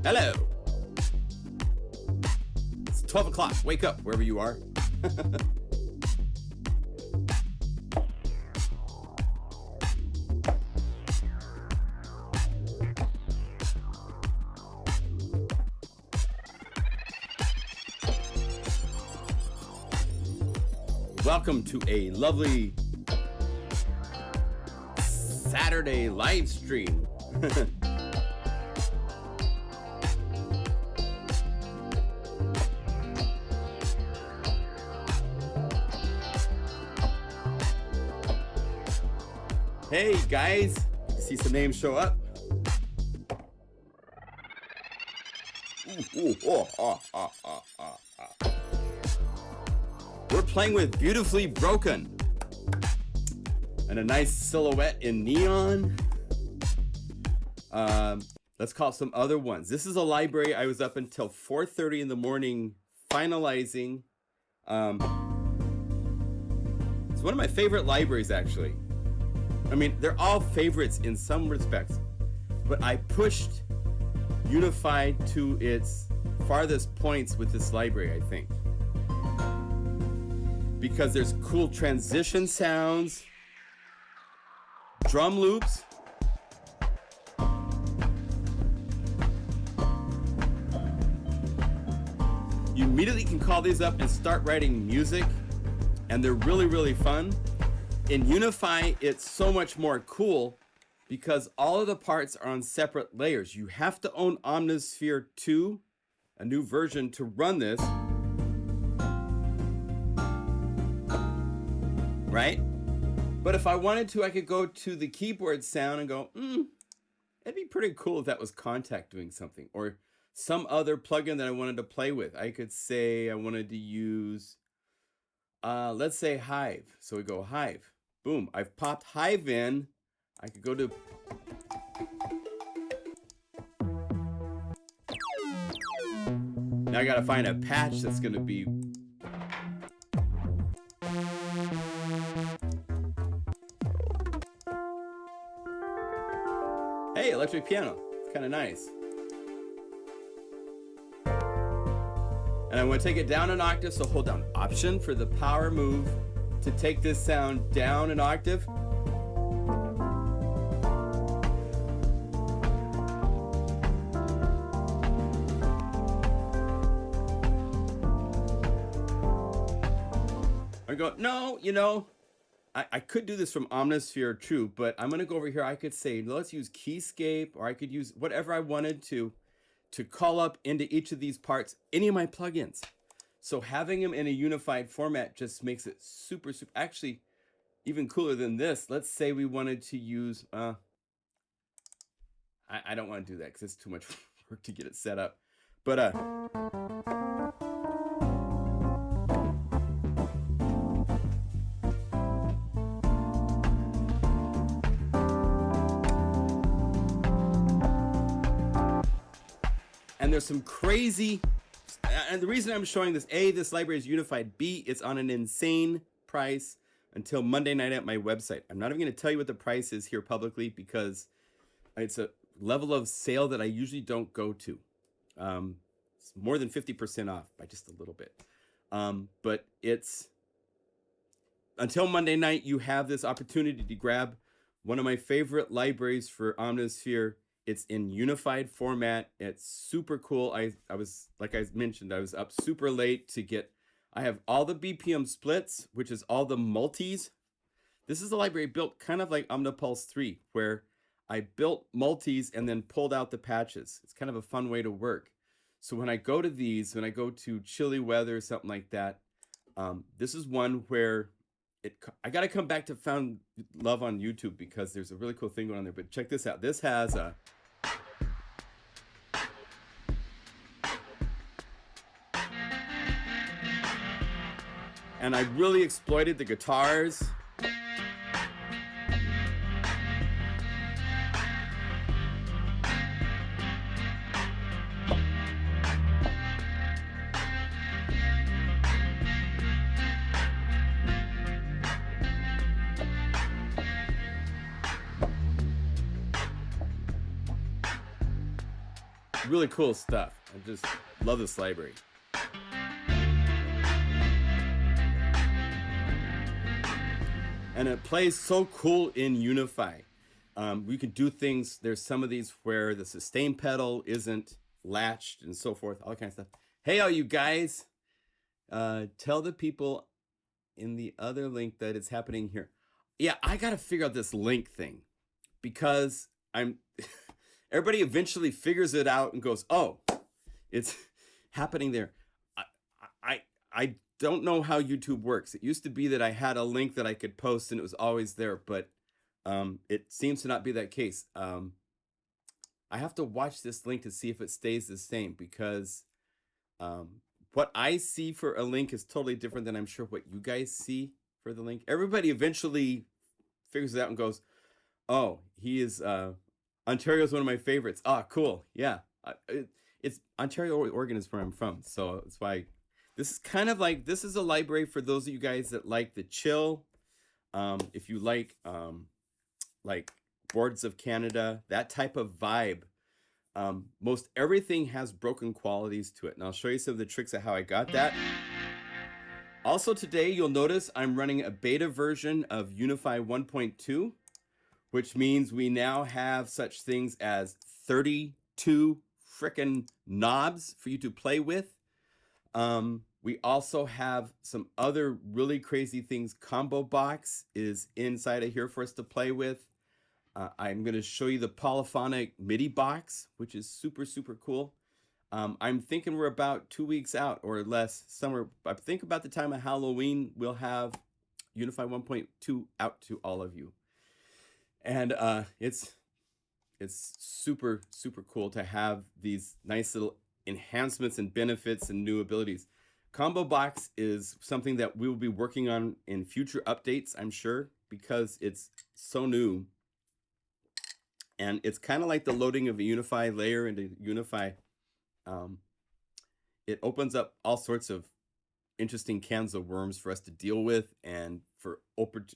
Hello. It's 12 o'clock. Wake up wherever you are. Welcome to a lovely Saturday live stream. Hey guys, see some names show up. We're playing with Beautifully Broken and a nice silhouette in neon. Let's call some other ones. This is a library I was up until 4:30 in the morning finalizing. It's one of my favorite libraries, actually. I mean, they're all favorites in some respects, but I pushed Unify to its farthest points with this library, I think. Because there's cool transition sounds, drum loops, you immediately can call these up and start writing music, and they're really, really fun. In Unify, it's so much more cool because all of the parts are on separate layers. You have to own Omnisphere 2, a new version, to run this. Right? But if I wanted to, I could go to the keyboard sound and go, it'd be pretty cool if that was Contact doing something, or some other plugin that I wanted to play with. I could say I wanted to use, let's say Hive. So we go Hive. Boom, I've popped Hive in. I could go to, now I gotta find a patch that's gonna be, hey, electric piano, it's kind of nice. And I want to take it down an octave, so hold down Option for the power move to take this sound down an octave. I go, no, you know, I could do this from Omnisphere too, but I'm going to go over here. I could say, let's use Keyscape, or I could use whatever I wanted to call up into each of these parts, any of my plugins. So having them in a unified format just makes it super, actually even cooler than this. Let's say we wanted to use, I don't want to do that because it's too much work to get it set up. But, and there's some crazy, and the reason I'm showing this, A, this library is unified, B, it's on an insane price until Monday night at my website. I'm not even going to tell you what the price is here publicly because it's a level of sale that I usually don't go to. It's more than 50% off by just a little bit. But it's, until Monday night, you have this opportunity to grab one of my favorite libraries for Omnisphere. It's in unified format. It's super cool. I was, like I mentioned, I was up super late to get, I have all the BPM splits, which is all the multis. This is a library built kind of like Omnipulse 3, where I built multis and then pulled out the patches. It's kind of a fun way to work. So when I go to these, when I go to chilly weather or something like that, this is one where I got to come back to Found Love on YouTube because there's a really cool thing going on there. But check this out. This has a, and I really exploited the guitars. really cool stuff. I just love this library. And it plays so cool in Unify. We can do things, there's some of these where the sustain pedal isn't latched and so forth, all that kind of stuff. Hey, all you guys, tell the people in the other link that it's happening here. Yeah, I got to figure out this link thing because everybody eventually figures it out and goes, oh, it's happening there. I don't know how YouTube works. It used to be that I had a link that I could post and it was always there, but it seems to not be that case. I have to watch this link to see if it stays the same because what I see for a link is totally different than I'm sure what you guys see for the link. Everybody eventually figures it out and goes, oh, he is, Ontario's one of my favorites. Ah, cool. Yeah. It's Ontario, Oregon is where I'm from. So that's why this is kind of like, this is a library for those of you guys that like the chill. If you like Boards of Canada, that type of vibe. Most everything has broken qualities to it. And I'll show you some of the tricks of how I got that. Also today, you'll notice I'm running a beta version of Unify 1.2, which means we now have such things as 32 frickin' knobs for you to play with. We also have some other really crazy things. Combo Box is inside of here for us to play with. I'm going to show you the polyphonic MIDI box, which is super, super cool. I'm thinking we're about 2 weeks out or less, somewhere. I think about the time of Halloween, we'll have Unify 1.2 out to all of you. And it's super, super cool to have these nice little enhancements and benefits and new abilities. Combo Box is something that we will be working on in future updates, I'm sure, because it's so new. And it's kind of like the loading of a Unify layer into Unify. It opens up all sorts of interesting cans of worms for us to deal with and for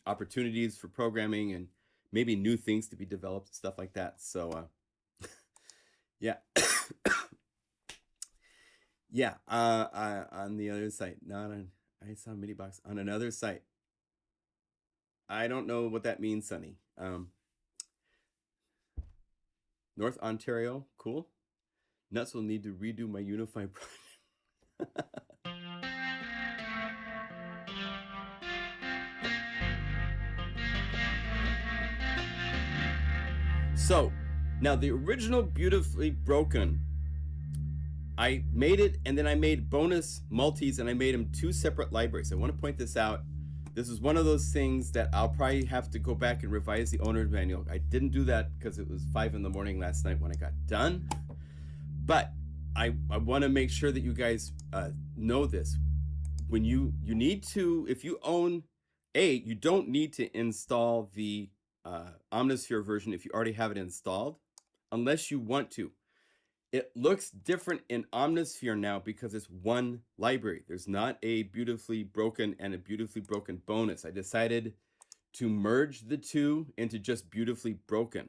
opportunities for programming and maybe new things to be developed, stuff like that. So, yeah. Yeah, on the other site, not on, I saw MIDI box on another site. I don't know what that means, Sonny. North Ontario, cool. Nuts will need to redo my Unify project. So, now the original Beautifully Broken, I made it and then I made bonus multis and I made them two separate libraries. I want to point this out. This is one of those things that I'll probably have to go back and revise the owner's manual. I didn't do that because it was 5 in the morning last night when I got done. But I want to make sure that you guys know this. When you need to, if you own, you don't need to install the Omnisphere version if you already have it installed, unless you want to. It looks different in Omnisphere now because it's one library. There's not a Beautifully Broken and a Beautifully Broken bonus. I decided to merge the two into just Beautifully Broken.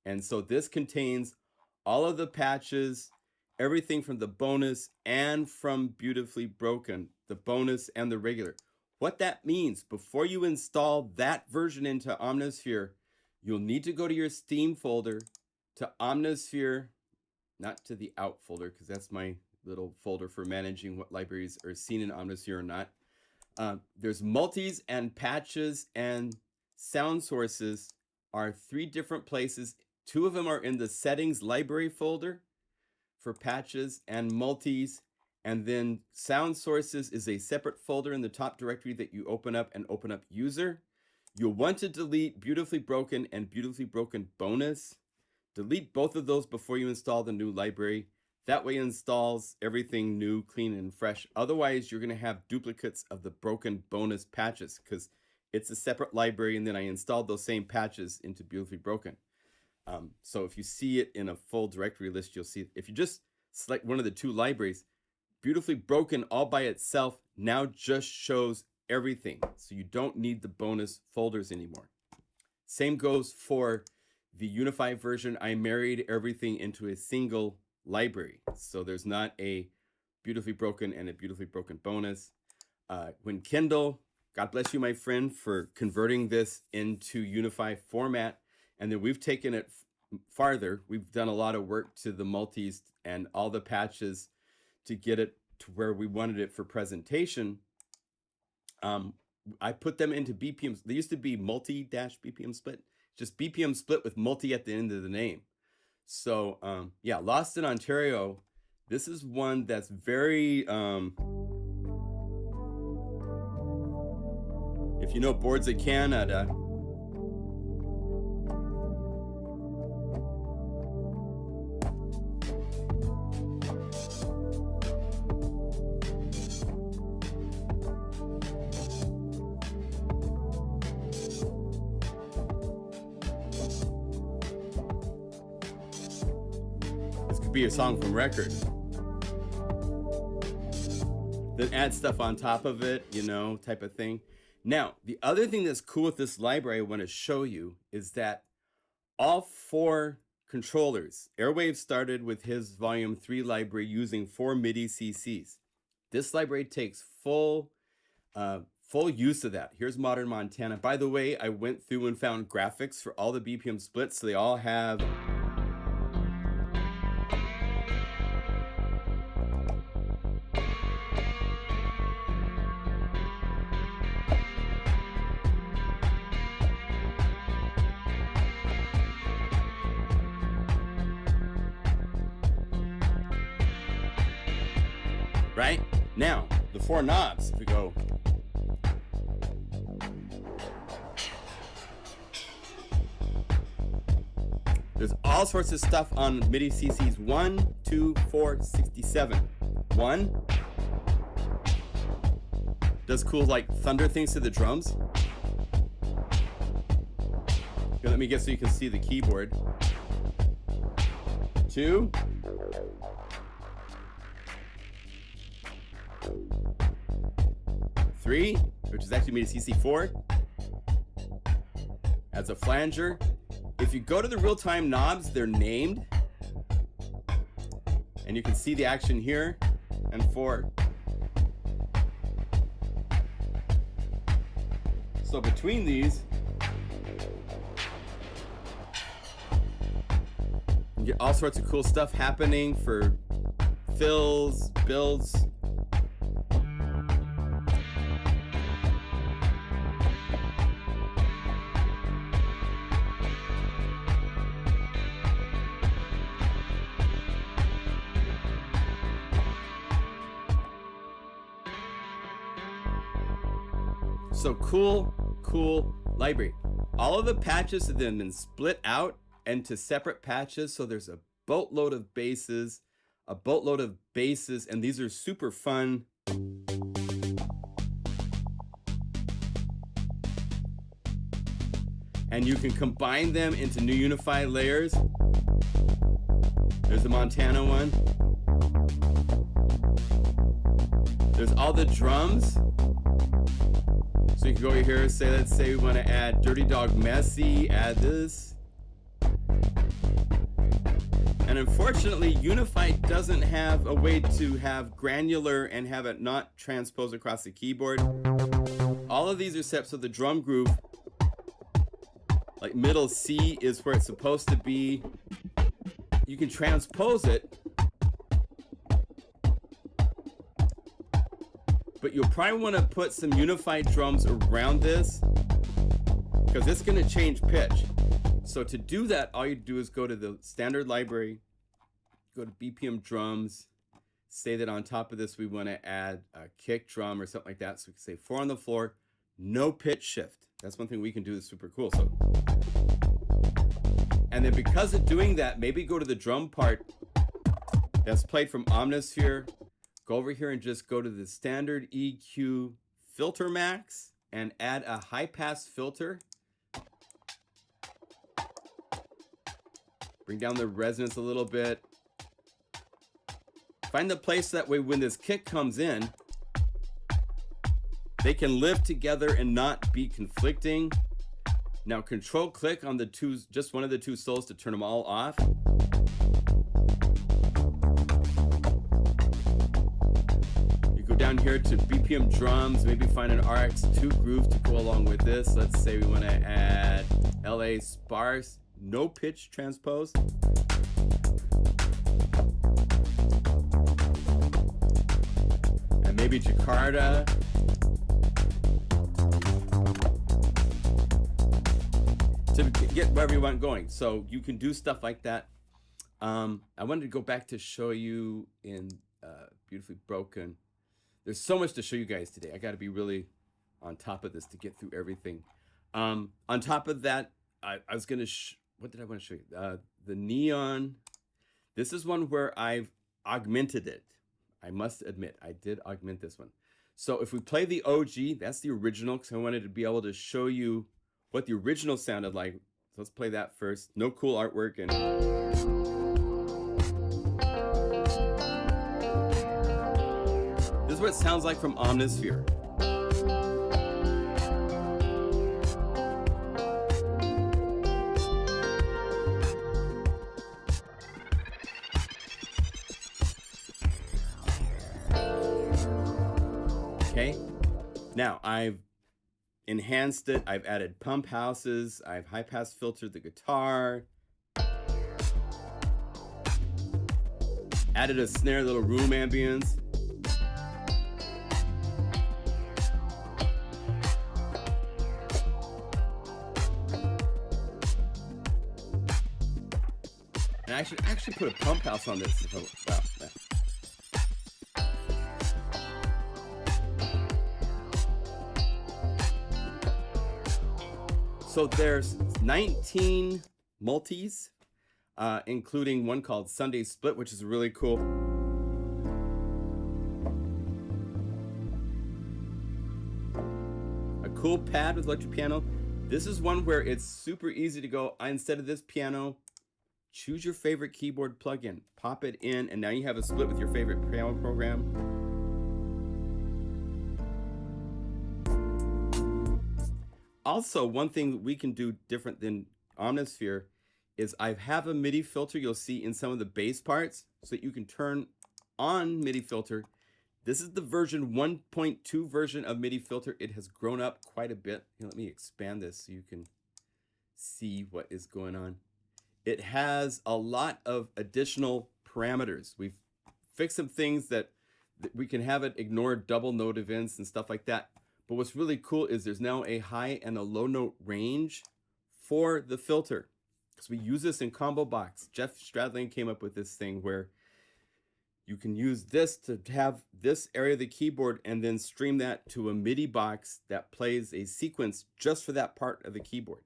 And so this contains all of the patches, everything from the bonus and from Beautifully Broken, the bonus and the regular. What that means, before you install that version into Omnisphere, you'll need to go to your Steam folder, to Omnisphere, not to the out folder, because that's my little folder for managing what libraries are seen in Omnisphere or not. There's multis and patches and sound sources are 3 different places. 2 of them are in the settings library folder for patches and multis. And then sound sources is a separate folder in the top directory that you open up and open up user. You'll want to delete Beautifully Broken and Beautifully Broken bonus. Delete both of those before you install the new library. That way it installs everything new, clean, and fresh. Otherwise, you're going to have duplicates of the broken bonus patches because it's a separate library, and then I installed those same patches into Beautifully Broken. So if you see it in a full directory list, you'll see it. If you just select one of the 2 libraries, Beautifully Broken all by itself now just shows everything. So you don't need the bonus folders anymore. Same goes for the Unify version. I married everything into a single library. So there's not a beautifully broken and a beautifully broken bonus. When Kendall, God bless you, my friend, for converting this into Unify format. And then we've taken it farther. We've done a lot of work to the multis and all the patches to get it to where we wanted it for presentation. I put them into BPM. They used to be multi-BPM split, just BPM split with multi at the end of the name. So yeah, Lost in Ontario. This is one that's very, if you know Boards of Canada, this could be a song from record. Then add stuff on top of it, you know, type of thing. Now, the other thing that's cool with this library I want to show you is that all 4 controllers, Airwave started with his volume 3 library using 4 MIDI CCs. This library takes full use of that. Here's Modern Montana. By the way, I went through and found graphics for all the BPM splits, so they all have right? Now, the 4 knobs, if we go. There's all sorts of stuff on MIDI CCs 1, 2, 4, 67. 1 does cool like thunder things to the drums. Here, let me get so you can see the keyboard. 2. 3, which is actually MIDI CC 4, adds a flanger. If you go to the real-time knobs, they're named, and you can see the action here. And 4. So between these, you get all sorts of cool stuff happening for fills, builds. So cool library. All of the patches have then been split out into separate patches. So there's a boatload of basses, and these are super fun. And you can combine them into new Unify layers. There's the Montana one. There's all the drums. So you can go over here and say, let's say we want to add Dirty Dog Messy, add this. And unfortunately, Unify doesn't have a way to have granular and have it not transpose across the keyboard. All of these are set so the drum groove, like middle C is where it's supposed to be. You can transpose it, but you'll probably want to put some unified drums around this because it's going to change pitch. So to do that, all you do is go to the standard library, go to BPM drums, say that on top of this we want to add a kick drum or something like that. So we can say 4 on the floor, no pitch shift. That's one thing we can do that's super cool. So, and then because of doing that, maybe go to the drum part that's played from Omnisphere. Go over here and just go to the standard EQ filter max and add a high pass filter. Bring down the resonance a little bit. Find the place that way when this kick comes in, they can live together and not be conflicting. Now control click on the two, just one of the 2 solos to turn them all off. down here to BPM drums, maybe find an RX2 groove to go along with this. Let's say we want to add LA sparse, no pitch transpose. And maybe Jakarta. To get wherever you want going. So you can do stuff like that. I wanted to go back to show you in Beautifully Broken. There's so much to show you guys today. I got to be really on top of this to get through everything. On top of that, I was going to, what did I want to show you? The neon. This is one where I've augmented it. I must admit, I did augment this one. So if we play the OG, that's the original, because I wanted to be able to show you what the original sounded like. So let's play that first. No cool artwork. And this is what it sounds like from Omnisphere. Okay, now I've enhanced it. I've added pump houses. I've high pass filtered the guitar. Added a snare, little room ambience. And I should actually put a pump house on this. Wow. So there's 19 multis, including one called Sunday Split, which is really cool. A cool pad with electric piano. This is one where it's super easy to go, instead of this piano, choose your favorite keyboard plugin, pop it in, and now you have a split with your favorite piano program. Also, one thing we can do different than Omnisphere is I have a MIDI filter you'll see in some of the bass parts, so that you can turn on MIDI filter. This is the version 1.2 version of MIDI filter. It has grown up quite a bit. Here, let me expand this so you can see what is going on. It has a lot of additional parameters. We've fixed some things that we can have it ignore double note events and stuff like that. But what's really cool is there's now a high and a low note range for the filter, because we use this in Combo Box. Jeff Stradlin came up with this thing where you can use this to have this area of the keyboard and then stream that to a MIDI box that plays a sequence just for that part of the keyboard.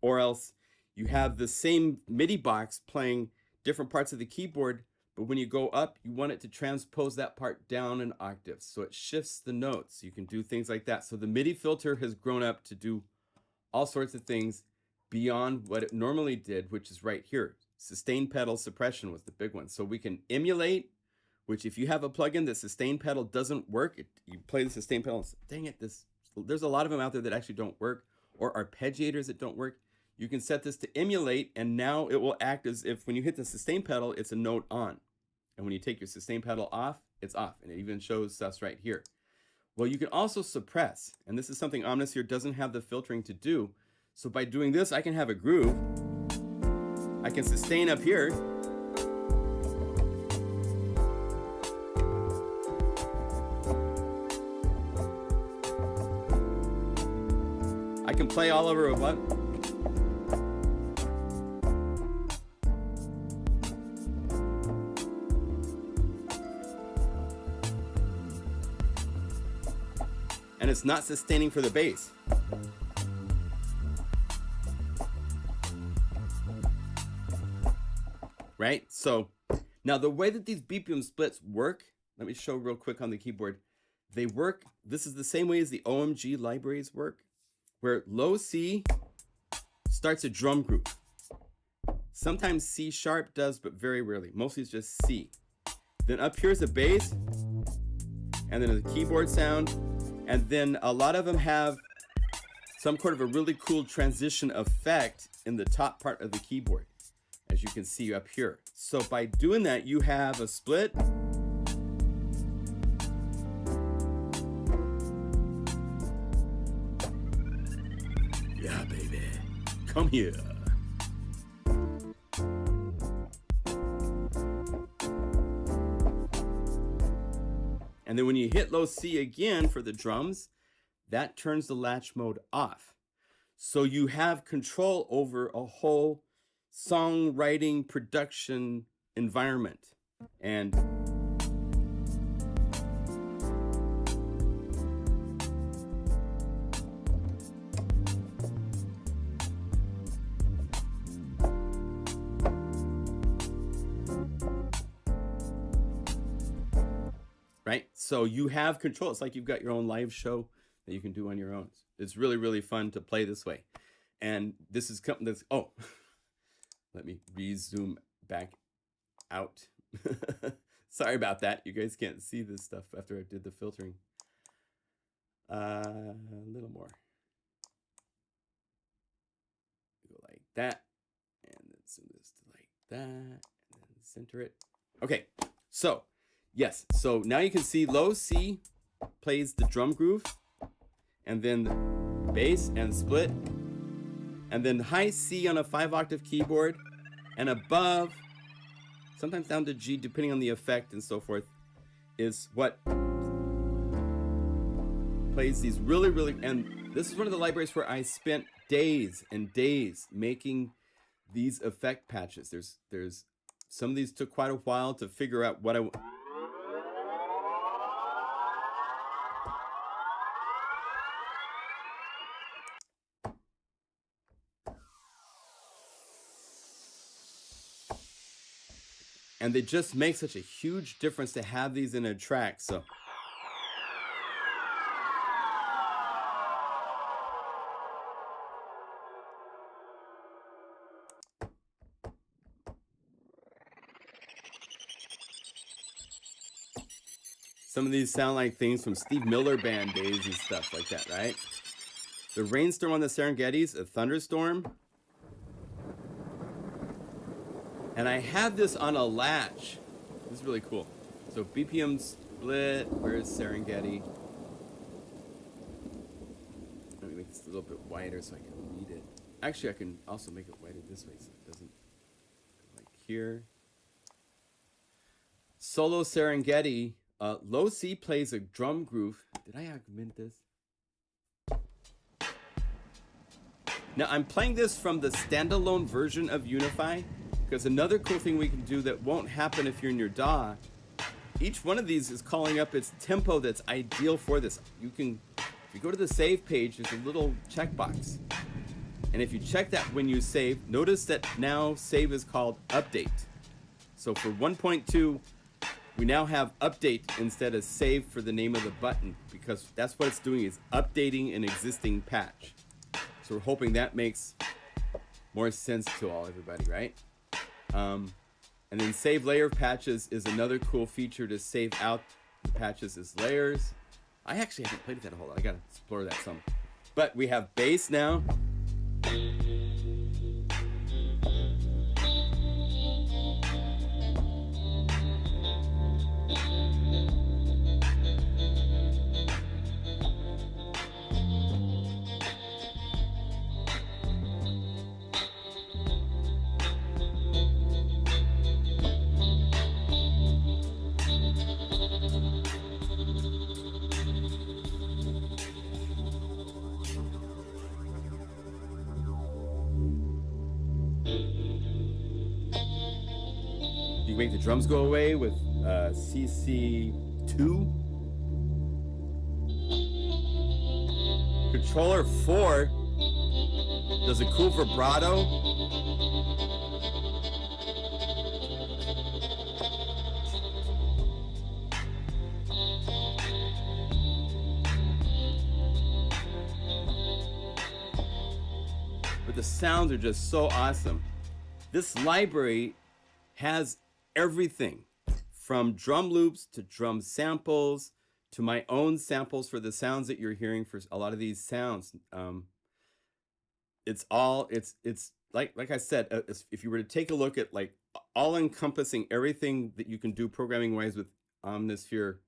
Or else you have the same MIDI box playing different parts of the keyboard, but when you go up, you want it to transpose that part down an octave. So it shifts the notes. You can do things like that. So the MIDI filter has grown up to do all sorts of things beyond what it normally did, which is right here. Sustain pedal suppression was the big one. So we can emulate, which if you have a plugin that sustain pedal doesn't work, you play the sustain pedal and say, dang it, there's a lot of them out there that actually don't work, or arpeggiators that don't work. You can set this to emulate, and now it will act as if when you hit the sustain pedal, it's a note on. And when you take your sustain pedal off, it's off. And it even shows us right here. Well, you can also suppress. And this is something Omnisphere doesn't have the filtering to do. So by doing this, I can have a groove. I can sustain up here. I can play all over a button. And it's not sustaining for the bass. Right? So now the way that these BPM splits work, let me show real quick on the keyboard. They work, this is the same way as the OMG libraries work, where low C starts a drum groove. Sometimes C sharp does, but very rarely. Mostly it's just C. Then up here's a bass, and then a keyboard sound. And then a lot of them have some sort of a really cool transition effect in the top part of the keyboard, as you can see up here. So by doing that, you have a split, Come here. And then when you hit low C again for the drums, that turns the latch mode off. So you have control over a whole songwriting production environment. And right? So you have control. It's like you've got your own live show that you can do on your own. It's really, really fun to play this way. And this is something that's, oh, let me re-zoom back out. Sorry about that. You guys can't see this stuff after I did the filtering. A little more. Go like that. And then zoom this to like that. And then center it. Okay, so yes, so now you can see low C plays the drum groove, and then the bass and split, and then high C on a 5-octave keyboard, and above, sometimes down to G, depending on the effect and so forth, is what plays these really, really, and this is one of the libraries where I spent days and days making these effect patches. There's some of these took quite a while to figure out what I and they just make such a huge difference to have these in a track. So some of these sound like things from Steve Miller Band days and stuff like that, right? The rainstorm on the Serengeti's, a thunderstorm. And I have this on a latch. This is really cool. So BPM split, where's Serengeti? Let me make this a little bit wider so I can read it. Actually, I can also make it wider this way so it doesn't go like here. Solo Serengeti. Low C plays a drum groove. Did I augment this? Now I'm playing this from the standalone version of Unify, because another cool thing we can do that won't happen if you're in your DAW, each one of these is calling up its tempo that's ideal for this. You can, if you go to the save page, there's a little checkbox. And if you check that when you save, notice that now save is called update. So for 1.2, we now have update instead of save for the name of the button, because that's what it's doing, is updating an existing patch. So we're hoping that makes more sense to everybody, right? And then save layer patches is another cool feature to save out the patches as layers. I actually haven't played with that a whole lot. I gotta explore that some. But we have bass now. You make the drums go away with CC2. Controller 4 does a cool vibrato. But the sounds are just so awesome. This library has everything from drum loops to drum samples to my own samples for the sounds that you're hearing for a lot of these sounds. It's like I said, if you were to take a look at like all encompassing everything that you can do programming wise with Omnisphere,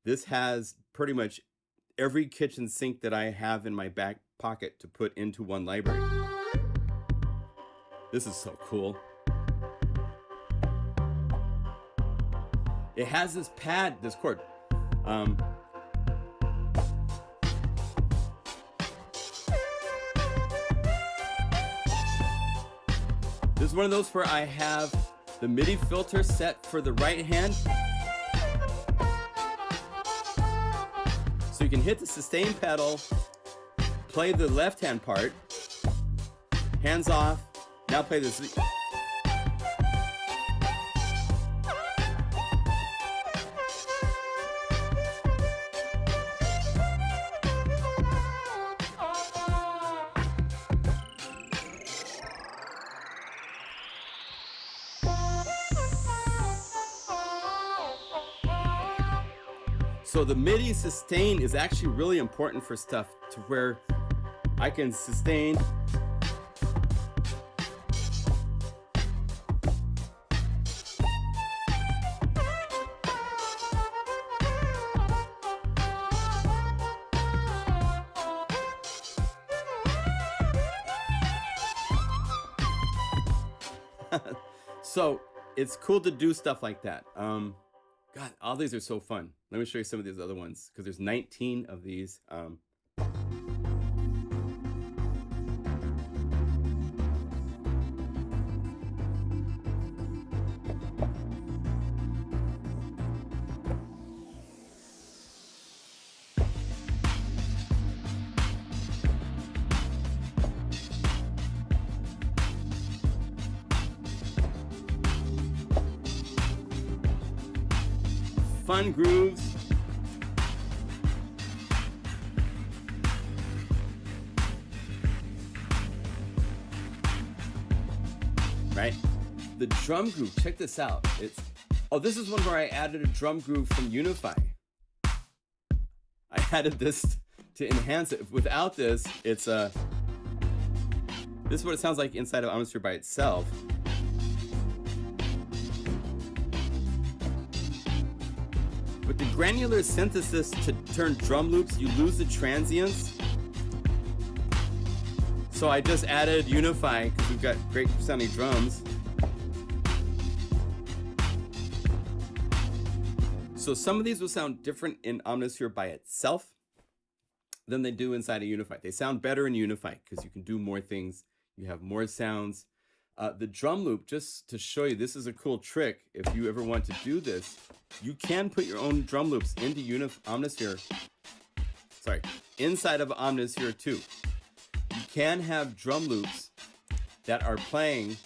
this has pretty much every kitchen sink that I have in my back pocket to put into one library. This is so cool. It has this pad, this chord. This is one of those where I have the MIDI filter set for the right hand. So you can hit the sustain pedal, play the left hand part, hands off, now play this. So the MIDI sustain is actually really important for stuff to where I can sustain so it's cool to do stuff like that. God, all these are so fun. Let me show you some of these other ones because there's 19 of these. Fun grooves. Right? The drum groove, check this out. Oh, this is one where I added a drum groove from Unify. I added this to enhance it. Without this, this is what it sounds like inside of Omnisphere by itself. With the granular synthesis to turn drum loops, you lose the transients. So I just added Unify because we've got great sounding drums. So some of these will sound different in Omnisphere by itself than they do inside of Unify. They sound better in Unify because you can do more things. You have more sounds. The drum loop, just to show you, this is a cool trick. If you ever want to do this, you can put your own drum loops into Omnisphere. Sorry, inside of Omnisphere 2. You can have drum loops that are playing,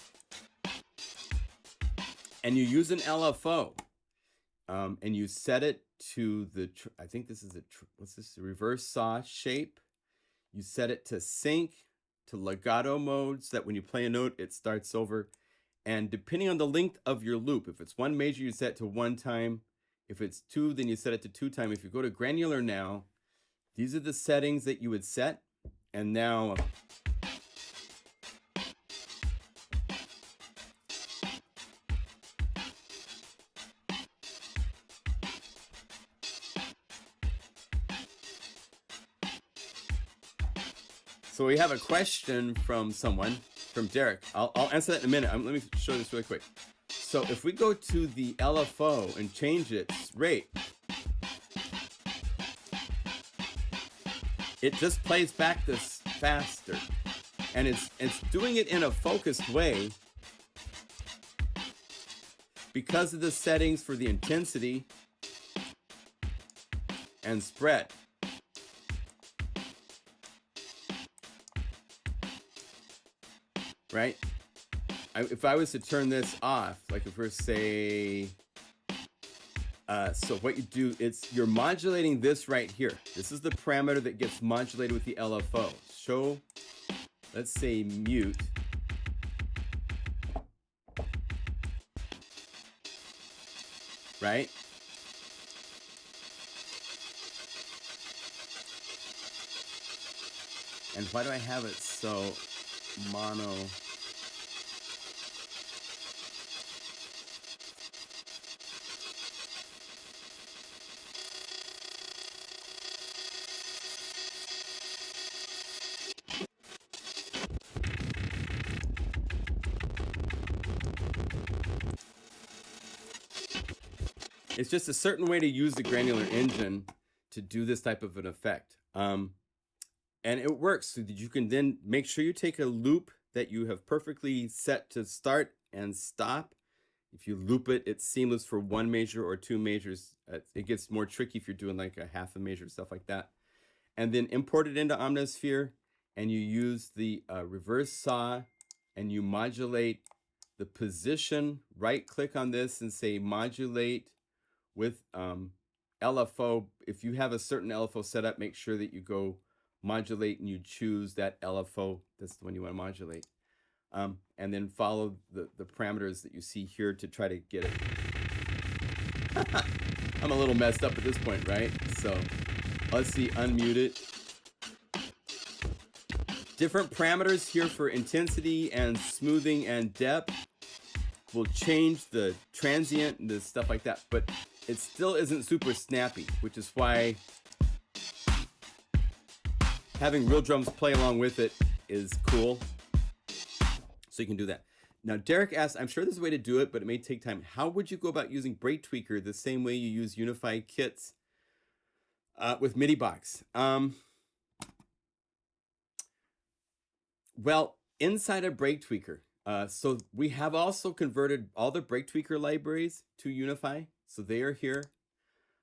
and you use an LFO, and you set it to the, I think this is what's this, the reverse saw shape. You set it to sync, to legato mode, so that when you play a note, it starts over. And depending on the length of your loop, if it's one major, you set it to 1 time. If it's 2, then you set it to 2 time. If you go to granular now, these are the settings that you would set. And now, so we have a question from someone, from Derek. I'll answer that in a minute. Let me show this really quick. So if we go to the LFO and change its rate, it just plays back this faster. And it's doing it in a focused way because of the settings for the intensity and spread. Right? If I was to turn this off, like if we're say, so what you do, you're modulating this right here. This is the parameter that gets modulated with the LFO. Show, let's say mute. Right? And why do I have it so mono? It's just a certain way to use the granular engine to do this type of an effect. And it works so that you can then make sure you take a loop that you have perfectly set to start and stop. If you loop it, it's seamless for one measure or two measures. It gets more tricky if you're doing like a half a measure, stuff like that. And then import it into Omnisphere, and you use the reverse saw, and you modulate the position. Right click on this and say modulate with LFO. If you have a certain LFO set up, make sure that you go modulate and you choose that LFO. That's the one you want to modulate. And then follow the parameters that you see here to try to get it. I'm a little messed up at this point, right? So let's see, unmute it. Different parameters here for intensity and smoothing and depth will change the transient and the stuff like that, but it still isn't super snappy, which is why having real drums play along with it is cool. So you can do that. Now, Derek asked, I'm sure there's a way to do it, but it may take time. How would you go about using Break Tweaker the same way you use Unify kits with MIDI box? Well, inside of Break Tweaker, so we have also converted all the Break Tweaker libraries to Unify. So they are here.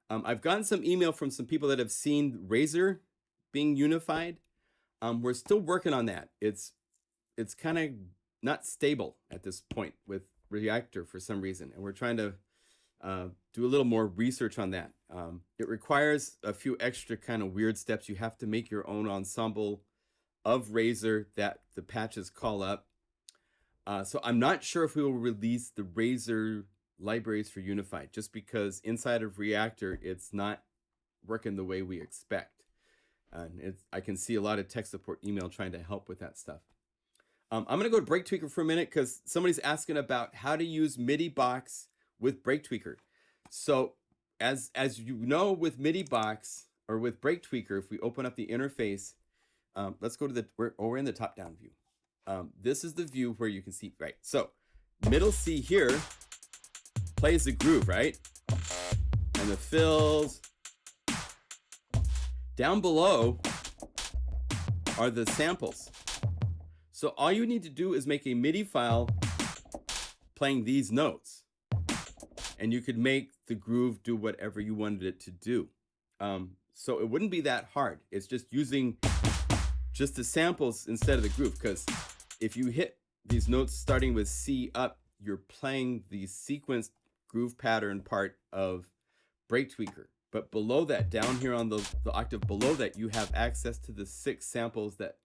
I've gotten some email from some people that have seen Razor being unified. We're still working on that. It's kind of not stable at this point with Reactor for some reason, and we're trying to do a little more research on that. It requires a few extra kind of weird steps. You have to make your own ensemble of Razor that the patches call up. So I'm not sure if we will release the Razor libraries for Unify, just because inside of Reactor it's not working the way we expect. And I can see a lot of tech support email trying to help with that stuff. I'm going to go to Break Tweaker for a minute because somebody's asking about how to use MIDI box with Break Tweaker. So as you know, with MIDI box or with Break Tweaker, if we open up the interface, let's go to the, we're in the top down view. This is the view where you can see, right? So middle C here plays the groove, right? And the fills. Down below are the samples. So all you need to do is make a MIDI file playing these notes, and you could make the groove do whatever you wanted it to do. So it wouldn't be that hard. It's just using just the samples instead of the groove, because if you hit these notes starting with C up, you're playing the sequenced groove pattern part of Break Tweaker. But below that, down here on the octave below that, you have access to the 6 samples that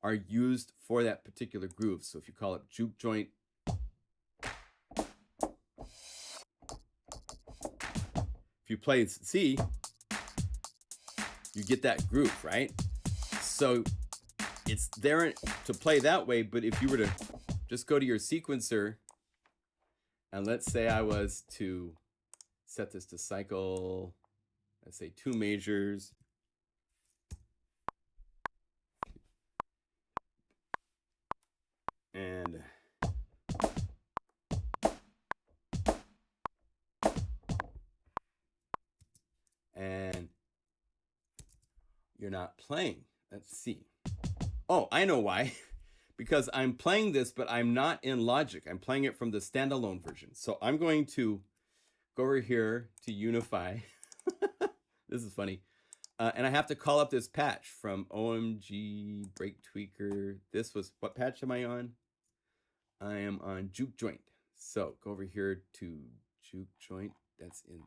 are used for that particular groove. So if you call it juke joint, if you play C, you get that groove, right? So it's there to play that way, but if you were to just go to your sequencer, and let's say I was to set this to cycle, let's say 2 measures, and you're not playing. Let's see. Oh, I know why. Because I'm playing this, but I'm not in Logic. I'm playing it from the standalone version. So I'm going to go over here to Unify. This is funny. And I have to call up this patch from OMG Break Tweaker. This was, what patch am I on? I am on Juke Joint. So go over here to Juke Joint. That's in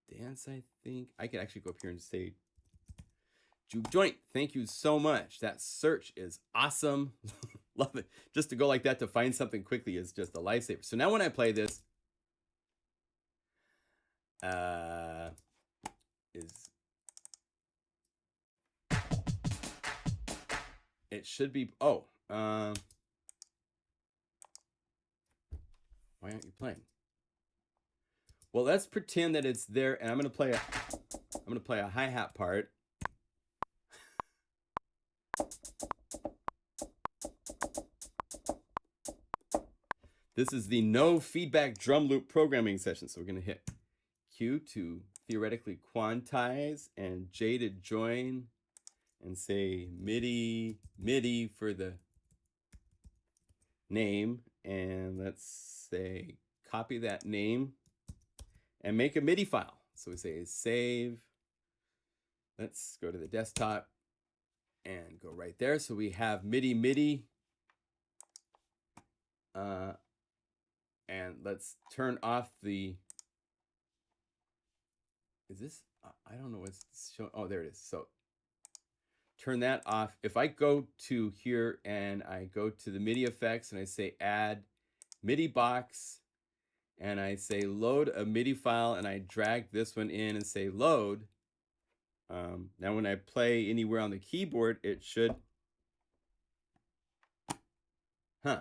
the dance, I think. I could actually go up here and say Juke Joint. Thank you so much. That search is awesome. Love it. Just to go like that to find something quickly is just a lifesaver. So now when I play this, it should be, why aren't you playing? Well, let's pretend that it's there, and I'm gonna play a hi-hat part. This is the no feedback drum loop programming session. So we're gonna hit Q to theoretically quantize, and J to join, and say MIDI for the name. And let's say copy that name and make a MIDI file. So we say save. Let's go to the desktop and go right there. So we have MIDI. And let's turn off the, is this, I don't know what's showing. Oh, there it is. So turn that off. If I go to here and I go to the MIDI effects and I say add MIDI box, and I say load a MIDI file, and I drag this one in and say load. Now when I play anywhere on the keyboard, it should, If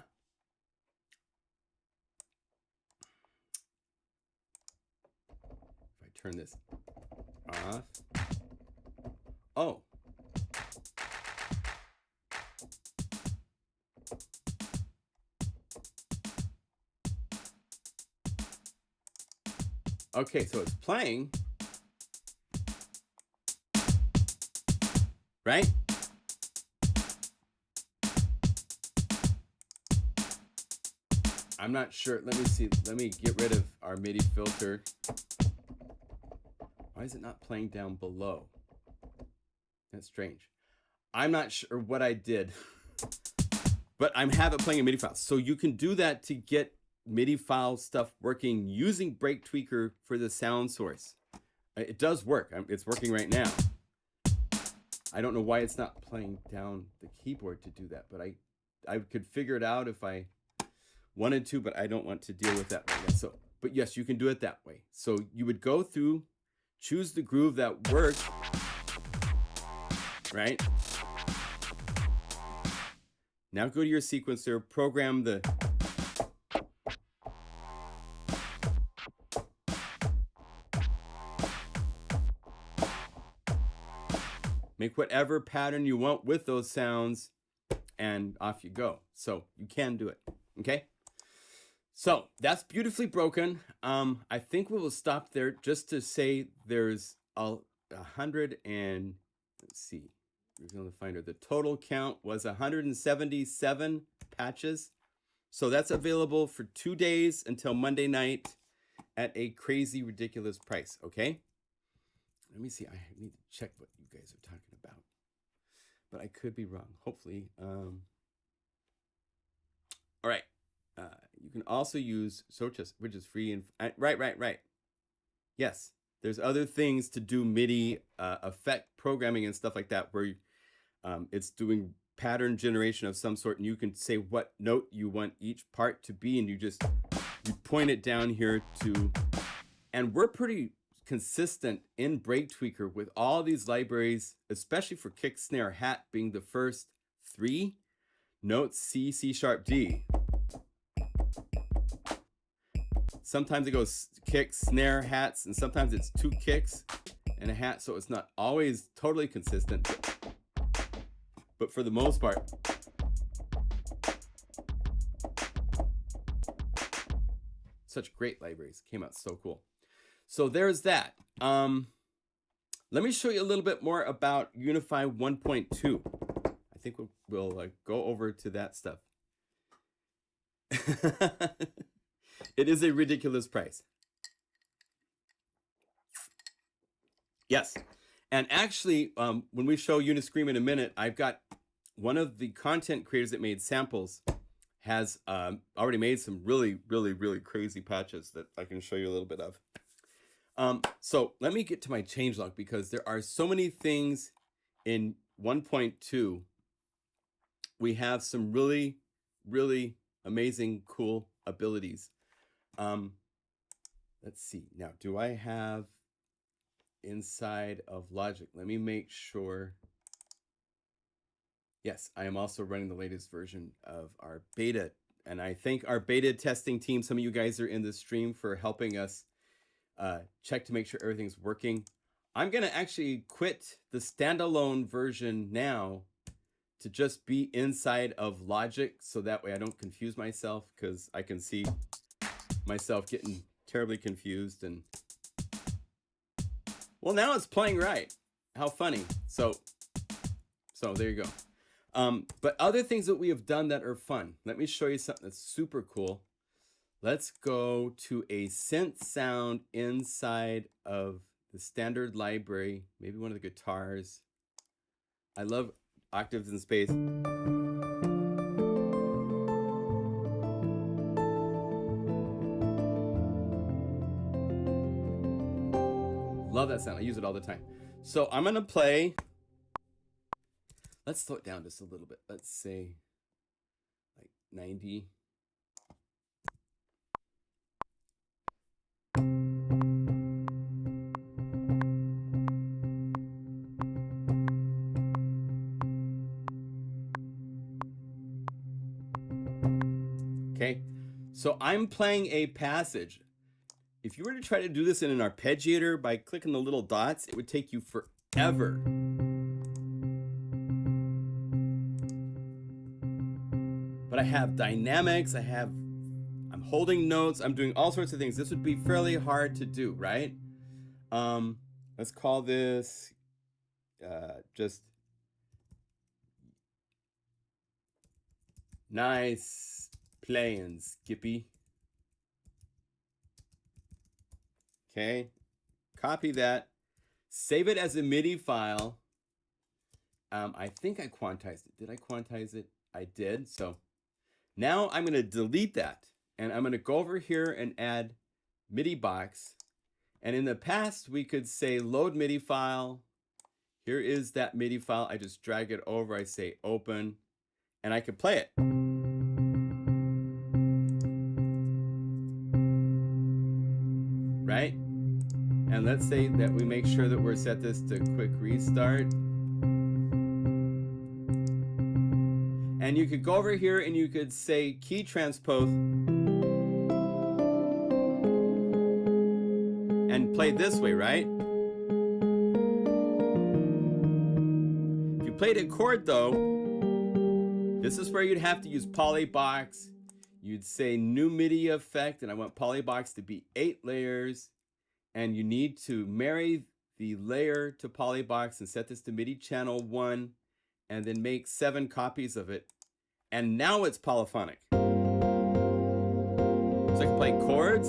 I turn this off, oh. Okay, so it's playing, right? I'm not sure. Let me see. Let me get rid of our MIDI filter. Why is it not playing down below? That's strange. I'm not sure what I did, but I have it playing a MIDI file. So you can do that to get MIDI file stuff working using Break Tweaker for the sound source. It does work. It's working right now. I don't know why it's not playing down the keyboard to do that, but I could figure it out if I wanted to, but I don't want to deal with that right now. So, but yes, you can do it that way. So you would go through, choose the groove that works, right? Now go to your sequencer, program the make whatever pattern you want with those sounds, and off you go. So you can do it, okay? So that's beautifully broken. I think we will stop there just to say there's 100 and, let's see, reveal the finder. The total count was 177 patches. So that's available for 2 days until Monday night at a crazy, ridiculous price, okay? Let me see, I need to check what you guys are talking about, but I could be wrong, hopefully. All right, you can also use Sochas, which is free, and right. Yes, there's other things to do MIDI effect programming and stuff like that, where it's doing pattern generation of some sort, and you can say what note you want each part to be, and you point it down here to, and we're pretty consistent in Break Tweaker with all these libraries, especially for kick, snare, hat being the first 3 notes, C, C sharp, D. Sometimes it goes kick, snare, hats, and sometimes it's 2 kicks and a hat, so it's not always totally consistent. But for the most part, such great libraries, came out so cool. So there's that. Let me show you a little bit more about Unify 1.2. I think we'll go over to that stuff. It is a ridiculous price. Yes. And actually, when we show UniSCREAM in a minute, I've got one of the content creators that made samples has already made some really crazy patches that I can show you a little bit of. So let me get to my changelog, because there are so many things in 1.2. We have some really amazing, cool abilities. Let's see. Now, do I have inside of Logic? Let me make sure. Yes, I am also running the latest version of our beta. And I thank our beta testing team. Some of you guys are in the stream for helping us check to make sure everything's working. I'm going to actually quit the standalone version now to just be inside of Logic, so that way I don't confuse myself, because I can see myself getting terribly confused. And Well, now it's playing right. How funny. So there you go. But other things that we have done that are fun. Let me show you something that's super cool. Let's go to a synth sound inside of the standard library. Maybe one of the guitars. I love octaves in space. Love that sound. I use it all the time. So I'm going to play. Let's slow it down just a little bit. Let's say like 90. Okay, so I'm playing a passage. If you were to try to do this in an arpeggiator by clicking the little dots, it would take you forever. But I have dynamics, I'm holding notes, I'm doing all sorts of things. This would be fairly hard to do, right? Let's call this just nice playing, Skippy. Okay, copy that, save it as a MIDI file. I think I quantized it. Did I quantize it? I did. So now I'm going to delete that, and I'm going to go over here and add MIDI box. And in the past, we could say load MIDI file. Here is that MIDI file. I just drag it over. I say open, and I can play it. Right? And let's say that we make sure that we're set this to quick restart. And you could go over here and you could say key transpose and play this way, right? If you played a chord though, this is where you'd have to use polybox. You'd say new MIDI effect, and I want polybox to be 8 layers. And you need to marry the layer to polybox and set this to MIDI channel 1, and then make 7 copies of it. And now it's polyphonic. So I can play chords.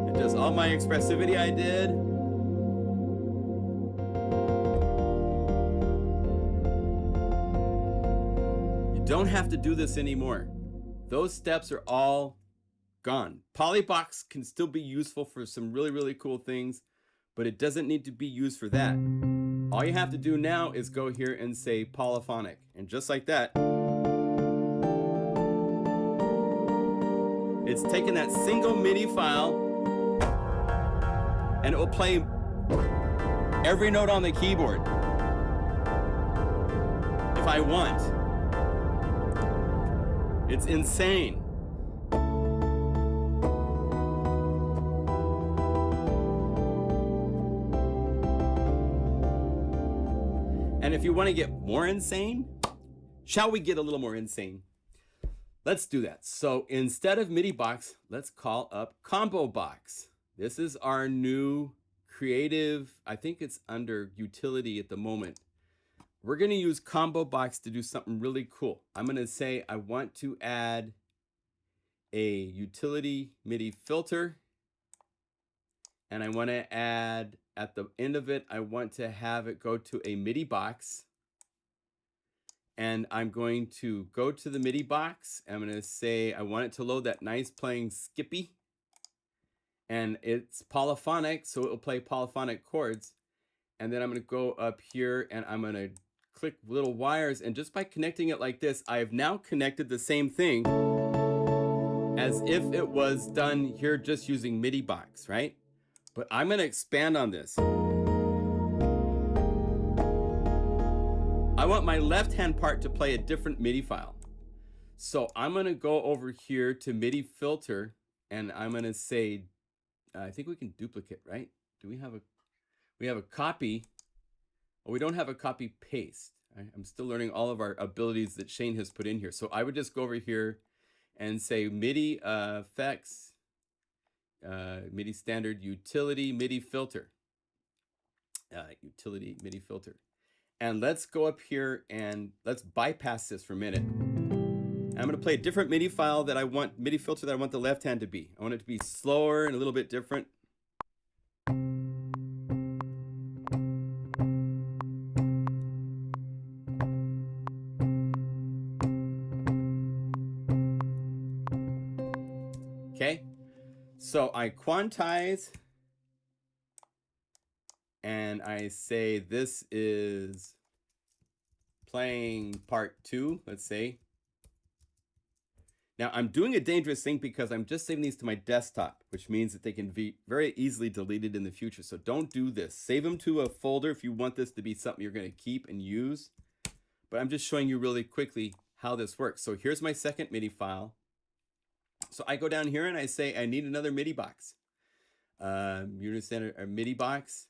It does all my expressivity I did. You don't have to do this anymore. Those steps are all gone. Polybox can still be useful for some really, really cool things, but it doesn't need to be used for that. All you have to do now is go here and say polyphonic, and just like that, it's taken that single MIDI file and it will play every note on the keyboard if I want. It's insane. And if you want to get more insane, shall we get a little more insane? Let's do that. So instead of MIDI box, let's call up combo box. This is our new creative, I think it's under utility at the moment. We're going to use combo box to do something really cool. I'm going to say I want to add a utility MIDI filter, and I want to add at the end of it, I want to have it go to a MIDI box. And I'm going to go to the MIDI box. I'm going to say I want it to load that nice playing Skippy. And it's polyphonic, so it will play polyphonic chords. And then I'm going to go up here and I'm going to click little wires. And just by connecting it like this, I have now connected the same thing as if it was done here just using MIDI box, right? But I'm going to expand on this. I want my left-hand part to play a different MIDI file. So I'm going to go over here to MIDI filter, and I'm going to say, I think we can duplicate, right? Do we have a copy? Oh, we don't have a copy paste. I'm still learning all of our abilities that Shane has put in here. So I would just go over here and say MIDI effects MIDI standard utility MIDI filter. Utility MIDI filter. And let's go up here and let's bypass this for a minute. I'm going to play a different MIDI file that I want, MIDI filter that I want the left hand to be. I want it to be slower and a little bit different. Okay, so I quantize and I say this is playing part 2, let's say. Now I'm doing a dangerous thing because I'm just saving these to my desktop, which means that they can be very easily deleted in the future. So don't do this. Save them to a folder if you want this to be something you're going to keep and use. But I'm just showing you really quickly how this works. So here's my second MIDI file. So I go down here and I say I need another MIDI box. MIDI box.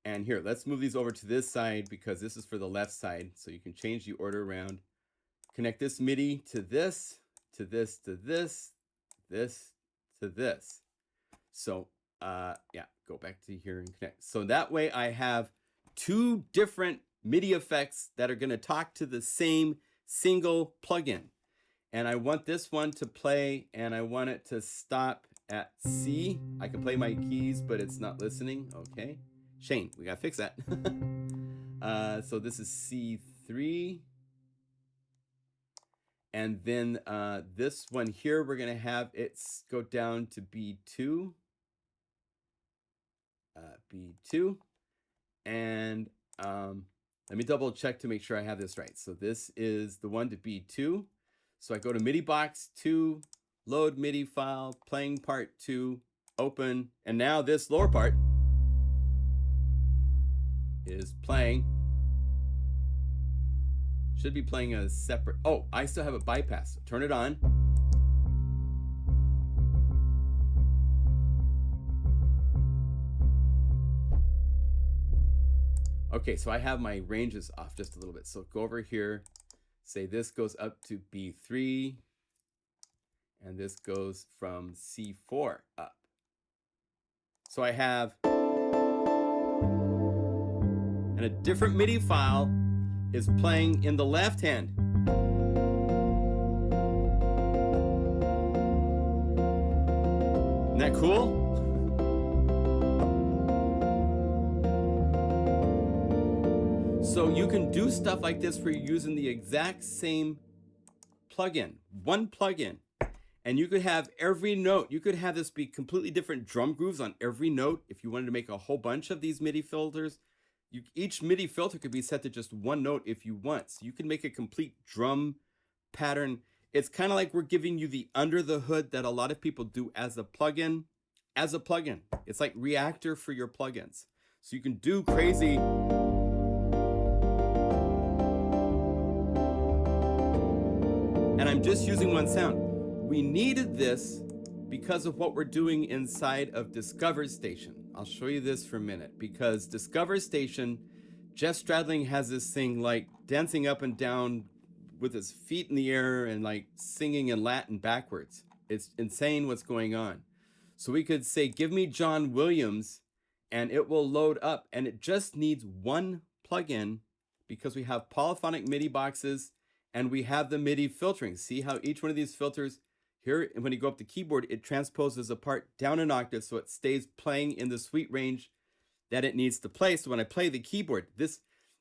And here, let's move these over to this side because this is for the left side. So you can change the order around. Connect this MIDI to this, to this, to this, this, to this. So yeah, go back to here and connect. So that way I have 2 different MIDI effects that are going to talk to the same single plugin. And I want this one to play and I want it to stop at C. I can play my keys, but it's not listening. Okay. Shane, we got to fix that. So this is C3. And then this one here, we're going to have it go down to B2. B2. And let me double check to make sure I have this right. So this is the one to B2. So I go to MIDI box 2, load MIDI file, playing part 2, open, and now this lower part is playing. Should be playing a separate, oh, I still have a bypass. Turn it on. Okay, so I have my ranges off just a little bit. So go over here. Say this goes up to B3, and this goes from C4 up. So I have, and a different MIDI file is playing in the left hand. Isn't that cool? So you can do stuff like this where you're using the exact same plugin, one plugin, and you could have every note. You could have this be completely different drum grooves on every note. If you wanted to make a whole bunch of these MIDI filters, each MIDI filter could be set to just one note if you want. So you can make a complete drum pattern. It's kind of like we're giving you the under the hood that a lot of people do as a plugin. It's like Reactor for your plugins. So you can do crazy. And I'm just using one sound. We needed this because of what we're doing inside of Discover Station. I'll show you this for a minute, because Discover Station, Jeff Stradling has this thing like dancing up and down with his feet in the air and like singing in Latin backwards. It's insane what's going on. So we could say, give me John Williams, and it will load up, and it just needs one plugin because we have polyphonic MIDI boxes and we have the MIDI filtering. See how each one of these filters here, when you go up the keyboard, it transposes a part down an octave so it stays playing in the sweet range that it needs to play. So when I play the keyboard, this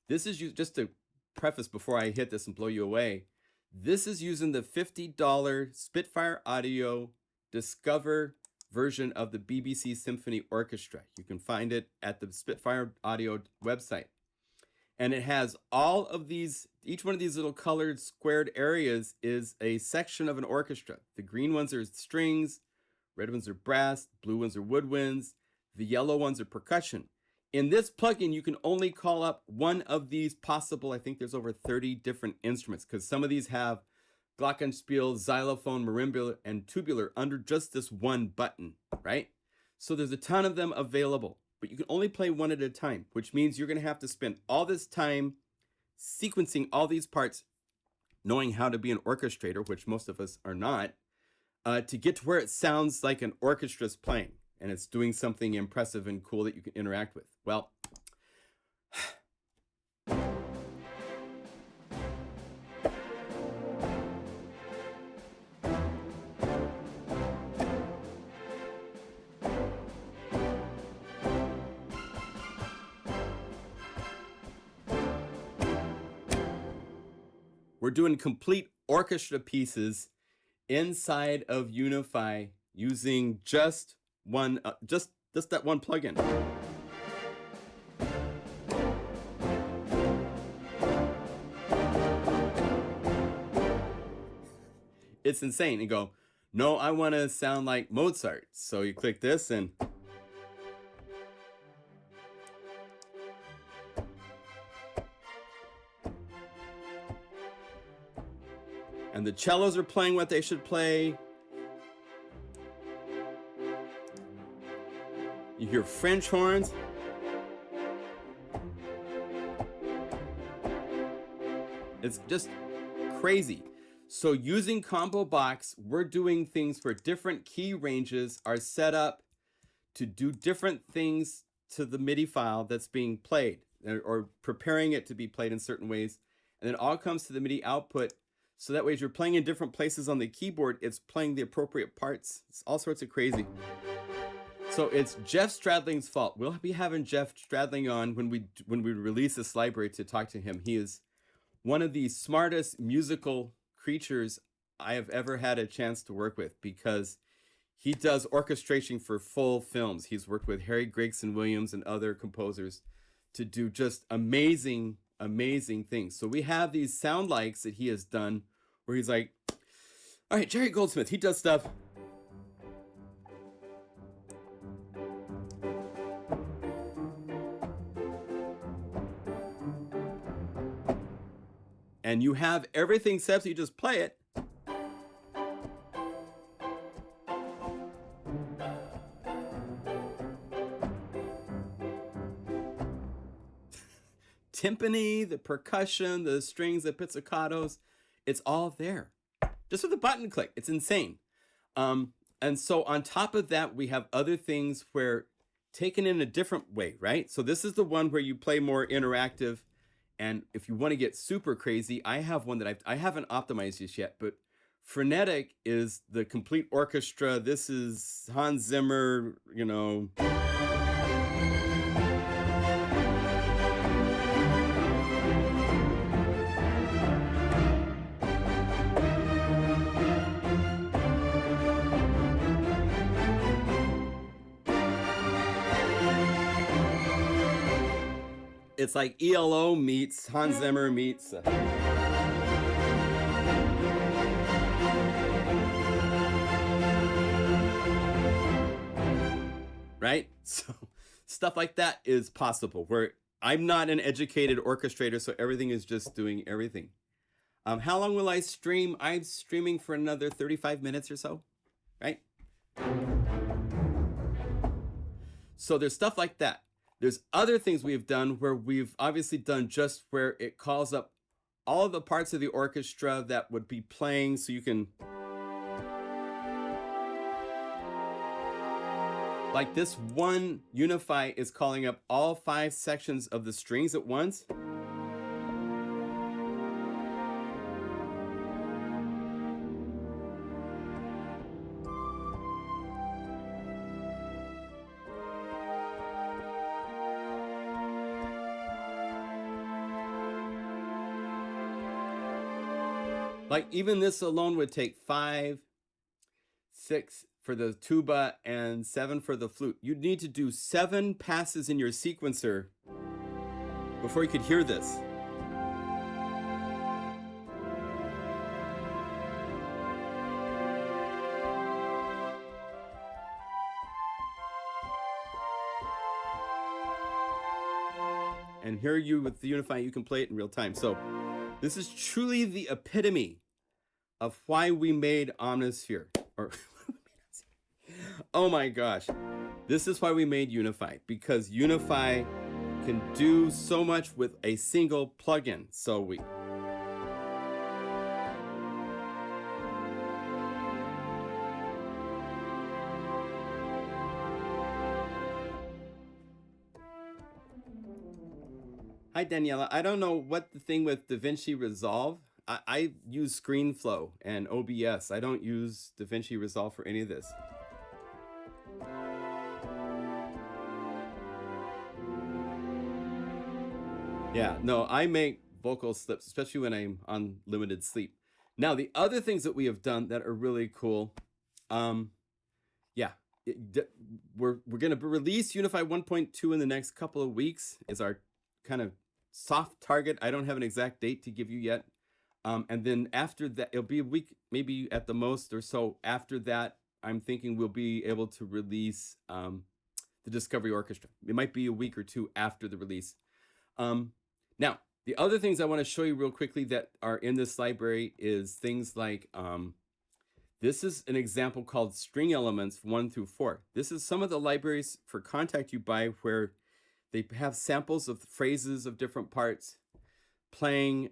is just to preface before I hit this and blow you away. This is using the $50 Spitfire Audio Discover version of the BBC Symphony Orchestra. You can find it at the Spitfire Audio website. And it has all of these, each one of these little colored squared areas is a section of an orchestra. The green ones are strings, red ones are brass, blue ones are woodwinds, the yellow ones are percussion. In this plugin, you can only call up one of these possible, I think there's over 30 different instruments, because some of these have glockenspiel, xylophone, marimba, and tubular under just this one button, right? So there's a ton of them available. But you can only play one at a time, which means you're going to have to spend all this time sequencing all these parts, knowing how to be an orchestrator, which most of us are not, to get to where it sounds like an orchestra's playing. and it's doing something impressive and cool that you can interact with. Well, we're doing complete orchestra pieces inside of Unify using just one, just that one plugin. It's insane. You go, no, I want to sound like Mozart. So you click this and the cellos are playing what they should play. You hear French horns. It's just crazy. So using Combo Box, we're doing things where different key ranges are set up to do different things to the MIDI file that's being played, or preparing it to be played in certain ways. And then it all comes to the MIDI output. So that way, as you're playing in different places on the keyboard, it's playing the appropriate parts. It's all sorts of crazy. So it's Jeff Stradling's fault. We'll be having Jeff Stradling on when we release this library to talk to him. He is one of the smartest musical creatures I have ever had a chance to work with, because he does orchestration for full films. He's worked with Harry Gregson Williams and other composers to do just amazing things. So we have these sound likes that he has done where he's like, all right, Jerry Goldsmith, he does stuff. And you have everything set so you just play it. Timpani, the percussion, the strings, the pizzicatos, it's all there. Just with a button click. It's insane. And so on top of that, we have other things where taken in a different way, right? So this is the one where you play more interactive. And if you want to get super crazy, I have one that I haven't optimized this yet, but Frenetic is the complete orchestra. This is Hans Zimmer, you know. It's like ELO meets Hans Zimmer meets. Right? So stuff like that is possible, where I'm not an educated orchestrator, so everything is just doing everything. How long will I stream? I'm streaming for another 35 minutes or so, right? So there's stuff like that. There's other things we've done where we've obviously done just where it calls up all of the parts of the orchestra that would be playing, so you can, like this one Unify is calling up all 5 sections of the strings at once. Like even this alone would take 5, 6 for the tuba and 7 for the flute. You'd need to do 7 passes in your sequencer before you could hear this. And here you with the Unify, you can play it in real time. So this is truly the epitome of why we made Omnisphere. Or oh my gosh. This is why we made Unify, because Unify can do so much with a single plugin. So we Hi, Daniela. I don't know what the thing with DaVinci Resolve. I use ScreenFlow and OBS. I don't use DaVinci Resolve for any of this. Yeah, no, I make vocal slips, especially when I'm on limited sleep. Now, the other things that we have done that are really cool, yeah, we're going to release Unify 1.2 in the next couple of weeks is our kind of soft target. I don't have an exact date to give you yet. And then after that, it'll be a week, maybe at the most or so. After that, I'm thinking we'll be able to release the Discovery Orchestra. It might be a week or two after the release. Now, the other things I want to show you real quickly that are in this library is things like, this is an example called String Elements 1 through 4. This is some of the libraries for Contact UI where they have samples of phrases of different parts, playing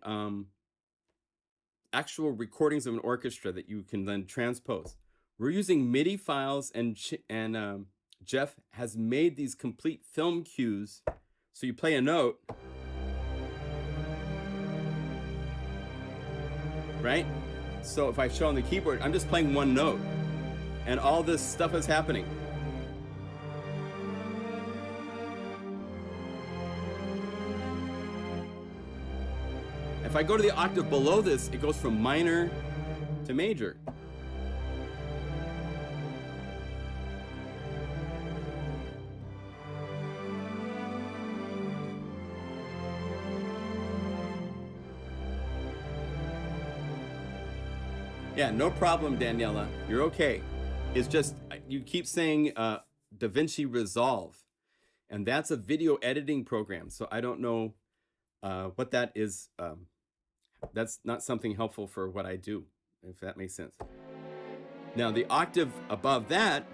actual recordings of an orchestra that you can then transpose. We're using MIDI files, and Jeff has made these complete film cues. So you play a note, right? So if I show on the keyboard, I'm just playing one note and all this stuff is happening. If I go to the octave below this, it goes from minor to major. Yeah, no problem, Daniela. You're okay. It's just, you keep saying DaVinci Resolve, and that's a video editing program. So I don't know what that is. That's not something helpful for what I do, if that makes sense. Now, the octave above that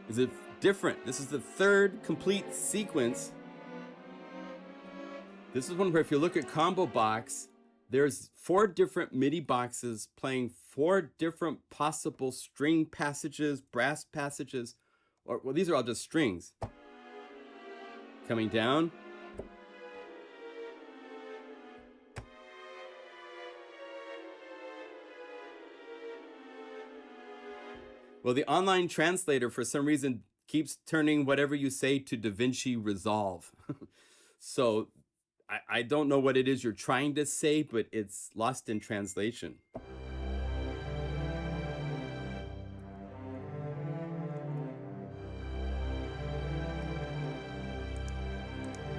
is different. This is the third complete sequence. This is one where if you look at Combo Box, there's 4 different MIDI boxes playing 4 different possible string passages, brass passages, or well, these are all just strings. Coming down. Well, the online translator, for some reason, keeps turning whatever you say to DaVinci Resolve. So I don't know what it is you're trying to say, but it's lost in translation.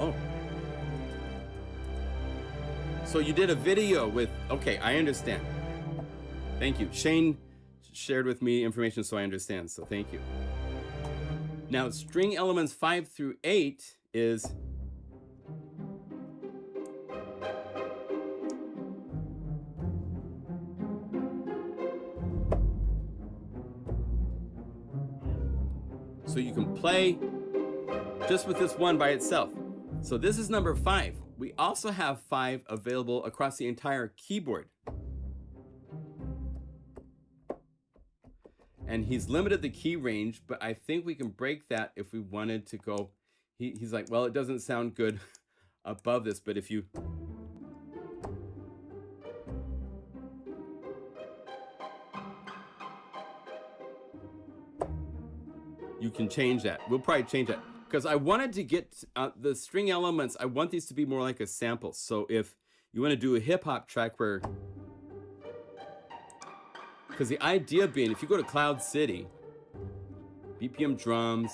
Oh. So you did a video with, okay, I understand. Thank you. Shane shared with me information so I understand, so thank you. Now, string elements 5 through 8 is so you can play just with this one by itself. So this is number 5. We also have 5 available across the entire keyboard. And he's limited the key range, but I think we can break that if we wanted to go. He's like, well, it doesn't sound good above this, but if you can change that. We'll probably change that because I wanted to get the string elements. I want these to be more like a sample. So if you want to do a hip hop track where, because the idea being, if you go to Cloud City, BPM drums,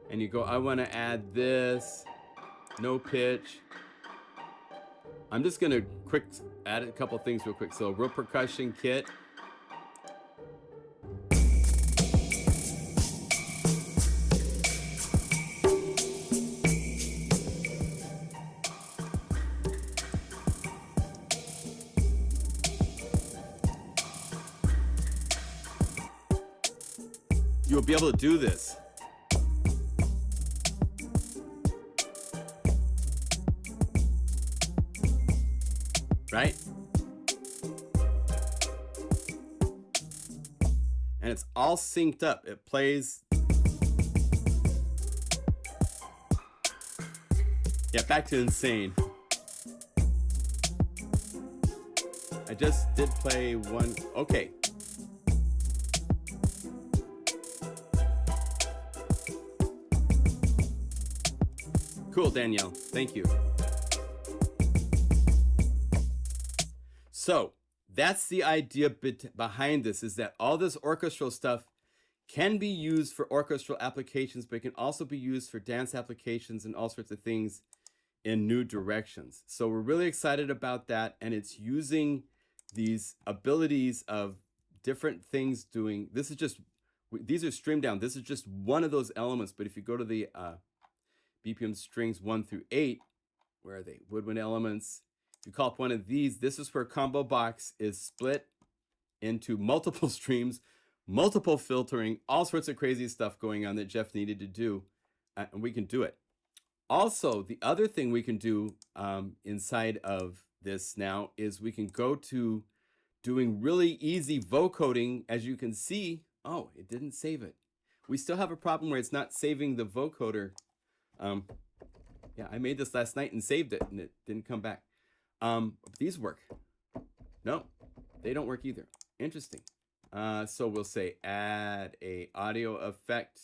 and you go, I want to add this, no pitch. I'm just going to quick add a couple things real quick. So real percussion kit. You'll be able to do this. Right? And it's all synced up. It plays. Yeah, back to insane. I just did play one. Okay. Cool, Danielle. Thank you. So that's the idea behind this, is that all this orchestral stuff can be used for orchestral applications, but it can also be used for dance applications and all sorts of things in new directions. So we're really excited about that, and it's using these abilities of different things doing. This is just, these are streamed down. This is just one of those elements, but if you go to the BPM strings 1 through 8, where are they? Woodwind elements. If you call up one of these, this is where combo box is split into multiple streams, multiple filtering, all sorts of crazy stuff going on that Jeff needed to do, and we can do it. Also, the other thing we can do inside of this now is we can go to doing really easy vocoding. As you can see, oh, it didn't save it. We still have a problem where it's not saving the vocoder. Yeah, I made this last night and saved it, and it didn't come back. These work. No, they don't work either. Interesting. So we'll say add a audio effect,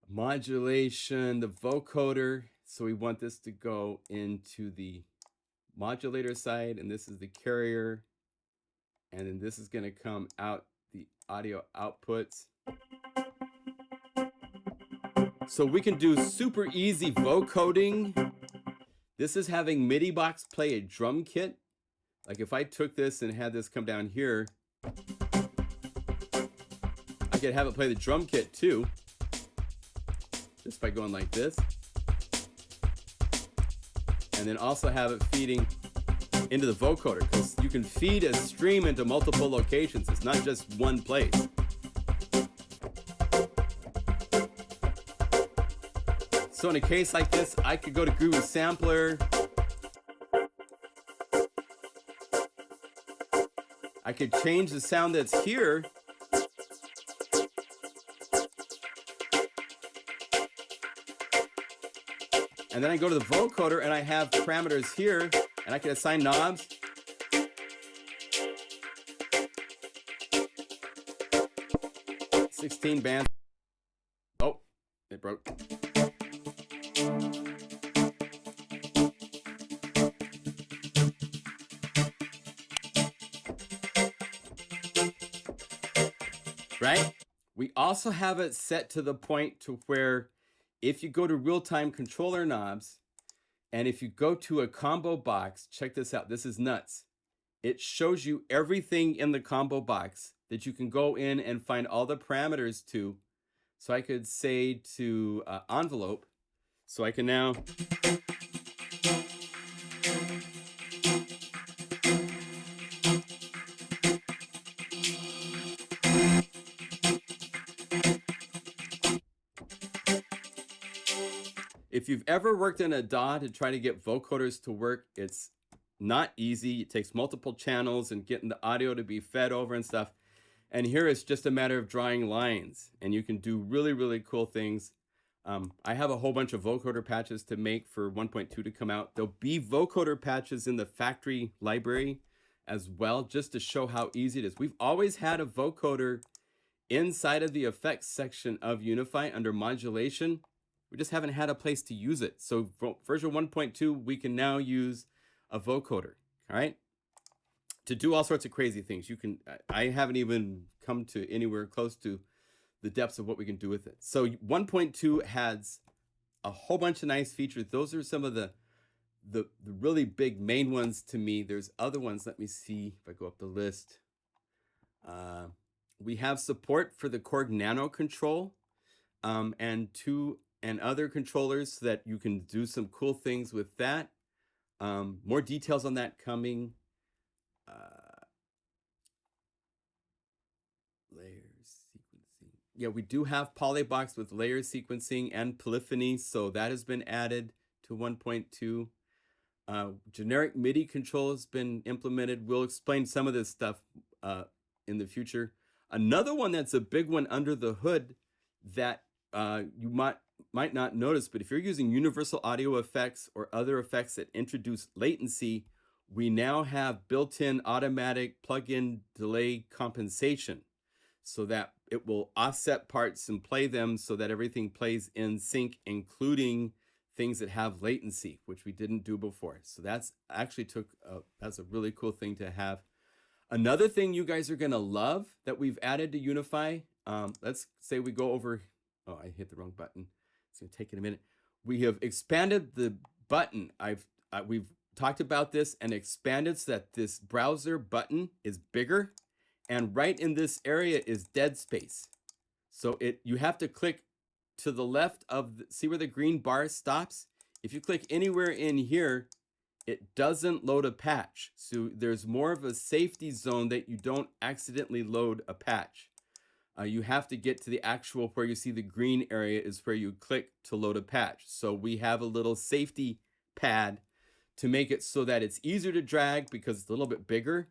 modulation, the vocoder. So we want this to go into the modulator side, and this is the carrier, and then this is going to come out the audio outputs. So we can do super easy vocoding. This is having MIDI box play a drum kit. Like if I took this and had this come down here, I could have it play the drum kit too, just by going like this. And then also have it feeding into the vocoder, because you can feed a stream into multiple locations. It's not just one place. So in a case like this, I could go to GUI Sampler. I could change the sound that's here. And then I go to the vocoder and I have parameters here, and I can assign knobs. $16 bands. Oh, it broke. Right? We also have it set to the point to where if you go to real-time controller knobs, and if you go to a combo box, check this out, this is nuts. It shows you everything in the combo box that you can go in and find all the parameters to. So I could say to envelope, so I can now if you've ever worked in a DAW to try to get vocoders to work, it's not easy. It takes multiple channels and getting the audio to be fed over and stuff. And here it's just a matter of drawing lines, and you can do really, really cool things. I have a whole bunch of vocoder patches to make for 1.2 to come out. There'll be vocoder patches in the factory library as well, just to show how easy it is. We've always had a vocoder inside of the effects section of Unify under modulation. We just haven't had a place to use it. So for version 1.2, we can now use a vocoder, all right? To do all sorts of crazy things. You can, I haven't even come to anywhere close to the depths of what we can do with it. So 1.2 has a whole bunch of nice features. Those are some of the really big main ones to me. There's other ones. Let me see if I go up the list. We have support for the Korg Nano control and other controllers so that you can do some cool things with that. More details on that coming. Layers sequencing. Yeah, we do have Polybox with layer sequencing and polyphony, so that has been added to 1.2. Generic MIDI control has been implemented. We'll explain some of this stuff in the future. Another one that's a big one under the hood that you might might not notice, but if you're using universal audio effects or other effects that introduce latency, we now have built-in automatic plug-in delay compensation so that it will offset parts and play them so that everything plays in sync, including things that have latency, which we didn't do before. So that's actually that's a really cool thing to have. Another thing you guys are gonna love that we've added to Unify, let's say we go over, oh, I hit the wrong button. It's gonna take it a minute. We have expanded the button. We've talked about this and expanded so that this browser button is bigger, and right in this area is dead space. So you have to click to the left of, see where the green bar stops? If you click anywhere in here, it doesn't load a patch. So there's more of a safety zone that you don't accidentally load a patch. You have to get to the actual, where you see the green area is where you click to load a patch. So we have a little safety pad to make it so that it's easier to drag because it's a little bit bigger.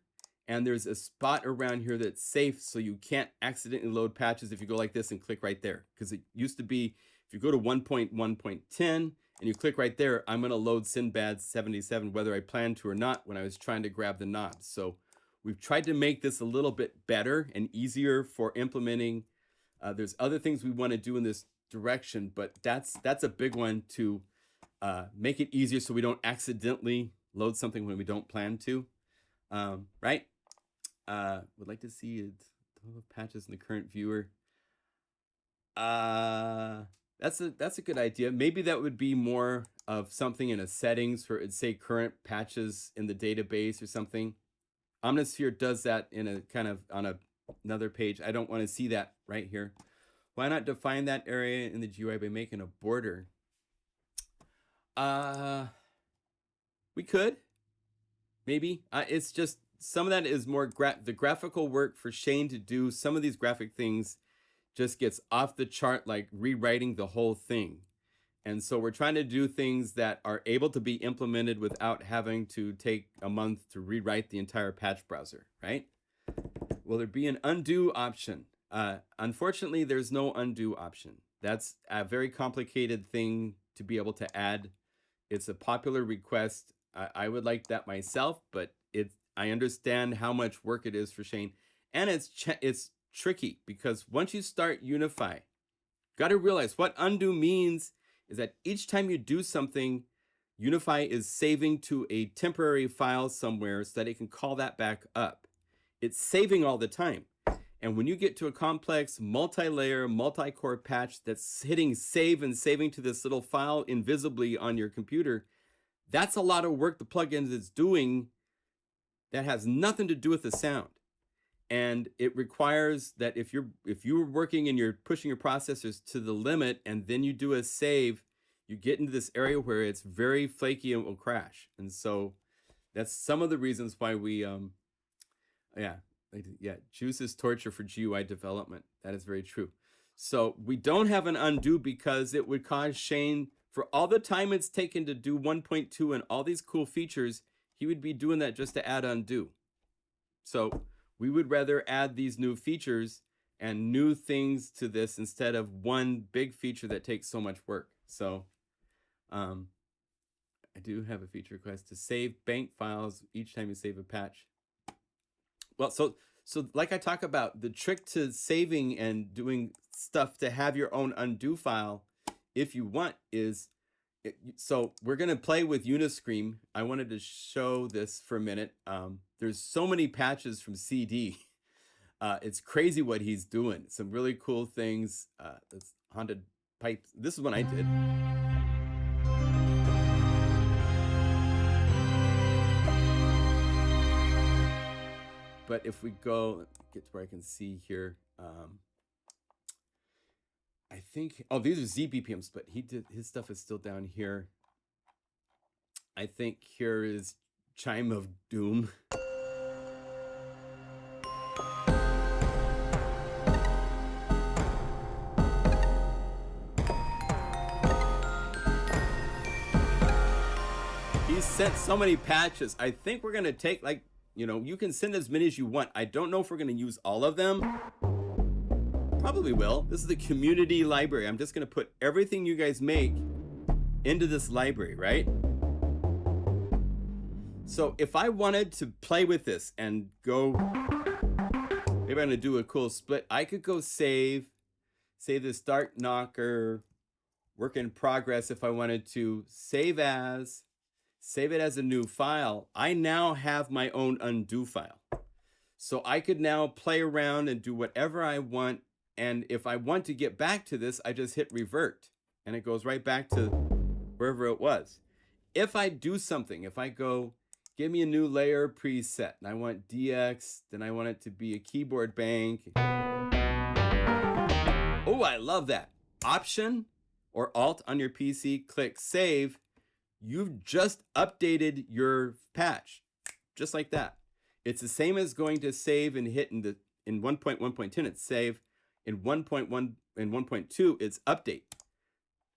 And there's a spot around here that's safe so you can't accidentally load patches if you go like this and click right there. Because it used to be, if you go to 1.1.10 and you click right there, I'm going to load Sinbad 77 whether I plan to or not when I was trying to grab the knobs. So we've tried to make this a little bit better and easier for implementing. There's other things we want to do in this direction, but that's a big one to make it easier so we don't accidentally load something when we don't plan to. Right? Would like to see it. Patches in the current viewer. That's a good idea. Maybe that would be more of something in a settings for, it'd say current patches in the database or something. Omnisphere does that in a kind of on another page. I don't want to see that right here. Why not define that area in the GUI by making a border? We could. Maybe. It's just some of that is more the graphical work for Shane to do. Some of these graphic things just gets off the chart, like rewriting the whole thing. And so we're trying to do things that are able to be implemented without having to take a month to rewrite the entire patch browser, right? Will there be an undo option? Unfortunately, there's no undo option. That's a very complicated thing to be able to add. It's a popular request. I would like that myself, but I understand how much work it is for Shane. And it's tricky because once you start Unify, you got to realize what undo means is that each time you do something, Unify is saving to a temporary file somewhere so that it can call that back up. It's saving all the time. And when you get to a complex multi-layer, multi-core patch that's hitting save and saving to this little file invisibly on your computer, that's a lot of work the plugin is doing that has nothing to do with the sound. And it requires that if you're working and you're pushing your processors to the limit and then you do a save, you get into this area where it's very flaky and will crash. And so that's some of the reasons why we, juice is torture for GUI development. That is very true. So we don't have an undo because it would cause Shane, for all the time it's taken to do 1.2 and all these cool features, he would be doing that just to add undo. So we would rather add these new features and new things to this instead of one big feature that takes so much work. So I do have a feature request to save bank files each time you save a patch. Well, so like I talk about, the trick to saving and doing stuff to have your own undo file, if you want, is, so we're going to play with UniSCREAM. I wanted to show this for a minute. There's so many patches from CD. It's crazy what he's doing. Some really cool things. That's Haunted Pipes. This is what I did. But if we go, get to where I can see here, I think, oh, these are Z BPMs, but his stuff is still down here. I think here is Chime of Doom. He sent so many patches. I think we're gonna take, like, you know, you can send as many as you want. I don't know if we're gonna use all of them. probably will. This is the community library. I'm just going to put everything you guys make into this library, right? So if I wanted to play with this and go, maybe I'm going to do a cool split. I could go save this Dark Knocker work in progress. If I wanted to save it as a new file, I now have my own undo file. So I could now play around and do whatever I want. And if I want to get back to this, I just hit revert and it goes right back to wherever it was. If I do something, if I go, give me a new layer preset and I want DX, then I want it to be a keyboard bank. Oh, I love that. Option or Alt on your PC, click save. You've just updated your patch, just like that. It's the same as going to save and hit in 1.1.10, it's save. In 1.1 and 1.2, it's update.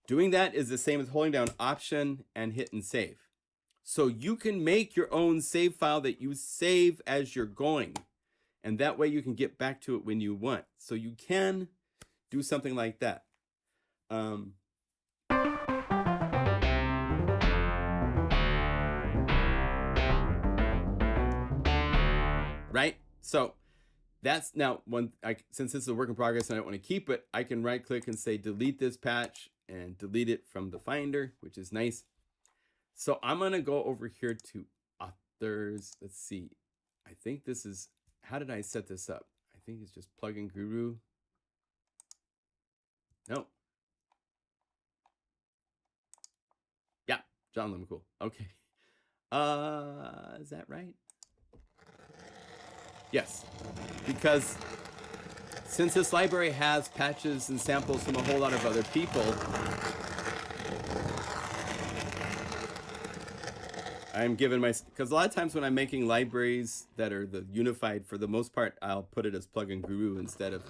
Doing that is the same as holding down Option and hitting save. So you can make your own save file that you save as you're going. And that way you can get back to it when you want. So you can do something like that. Right? So that's now since this is a work in progress and I don't want to keep it, I can right click and say delete this patch and delete it from the Finder, which is nice. So I'm going to go over here to authors. Let's see. I think this is, how did I set this up? I think it's just plugin guru. No. Yeah, John Lemoncool. Okay. Is that right? Yes, because since this library has patches and samples from a whole lot of other people, I'm given because a lot of times when I'm making libraries that are the unified, for the most part, I'll put it as plugin guru instead of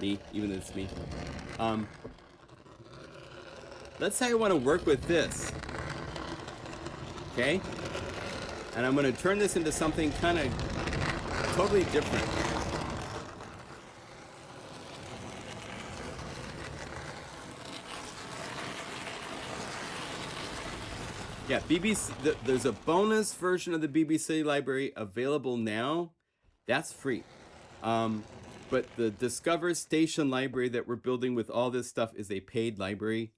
me, even though it's me. Let's say I want to work with this, okay? And I'm going to turn this into something kind of totally different. Yeah, BBC. There's a bonus version of the BBC library available now. That's free. But the Discover Station library that we're building with all this stuff is a paid library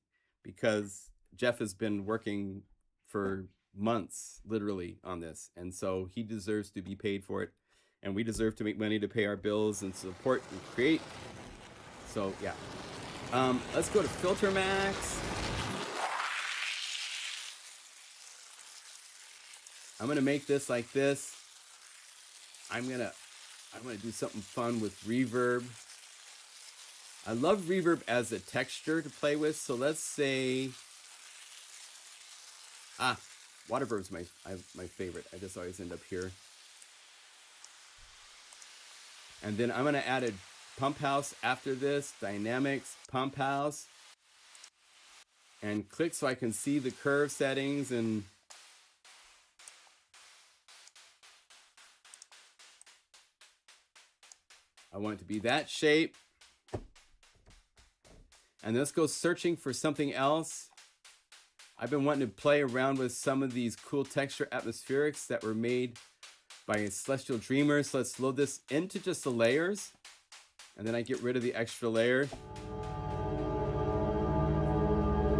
because Jeff has been working for months, literally, on this. And so he deserves to be paid for it. And we deserve to make money to pay our bills and support and create. So, yeah. Let's go to Filter Max. I'm going to make this like this. I'm going to do something fun with reverb. I love reverb as a texture to play with. So let's say, Waterbird's my favorite. I just always end up here. And then I'm going to add a pump house after this, dynamics, pump house, and click so I can see the curve settings. And I want it to be that shape. And let's go searching for something else. I've been wanting to play around with some of these cool texture atmospherics that were made by Celestial Dreamers. So let's load this into just the layers. And then I get rid of the extra layer.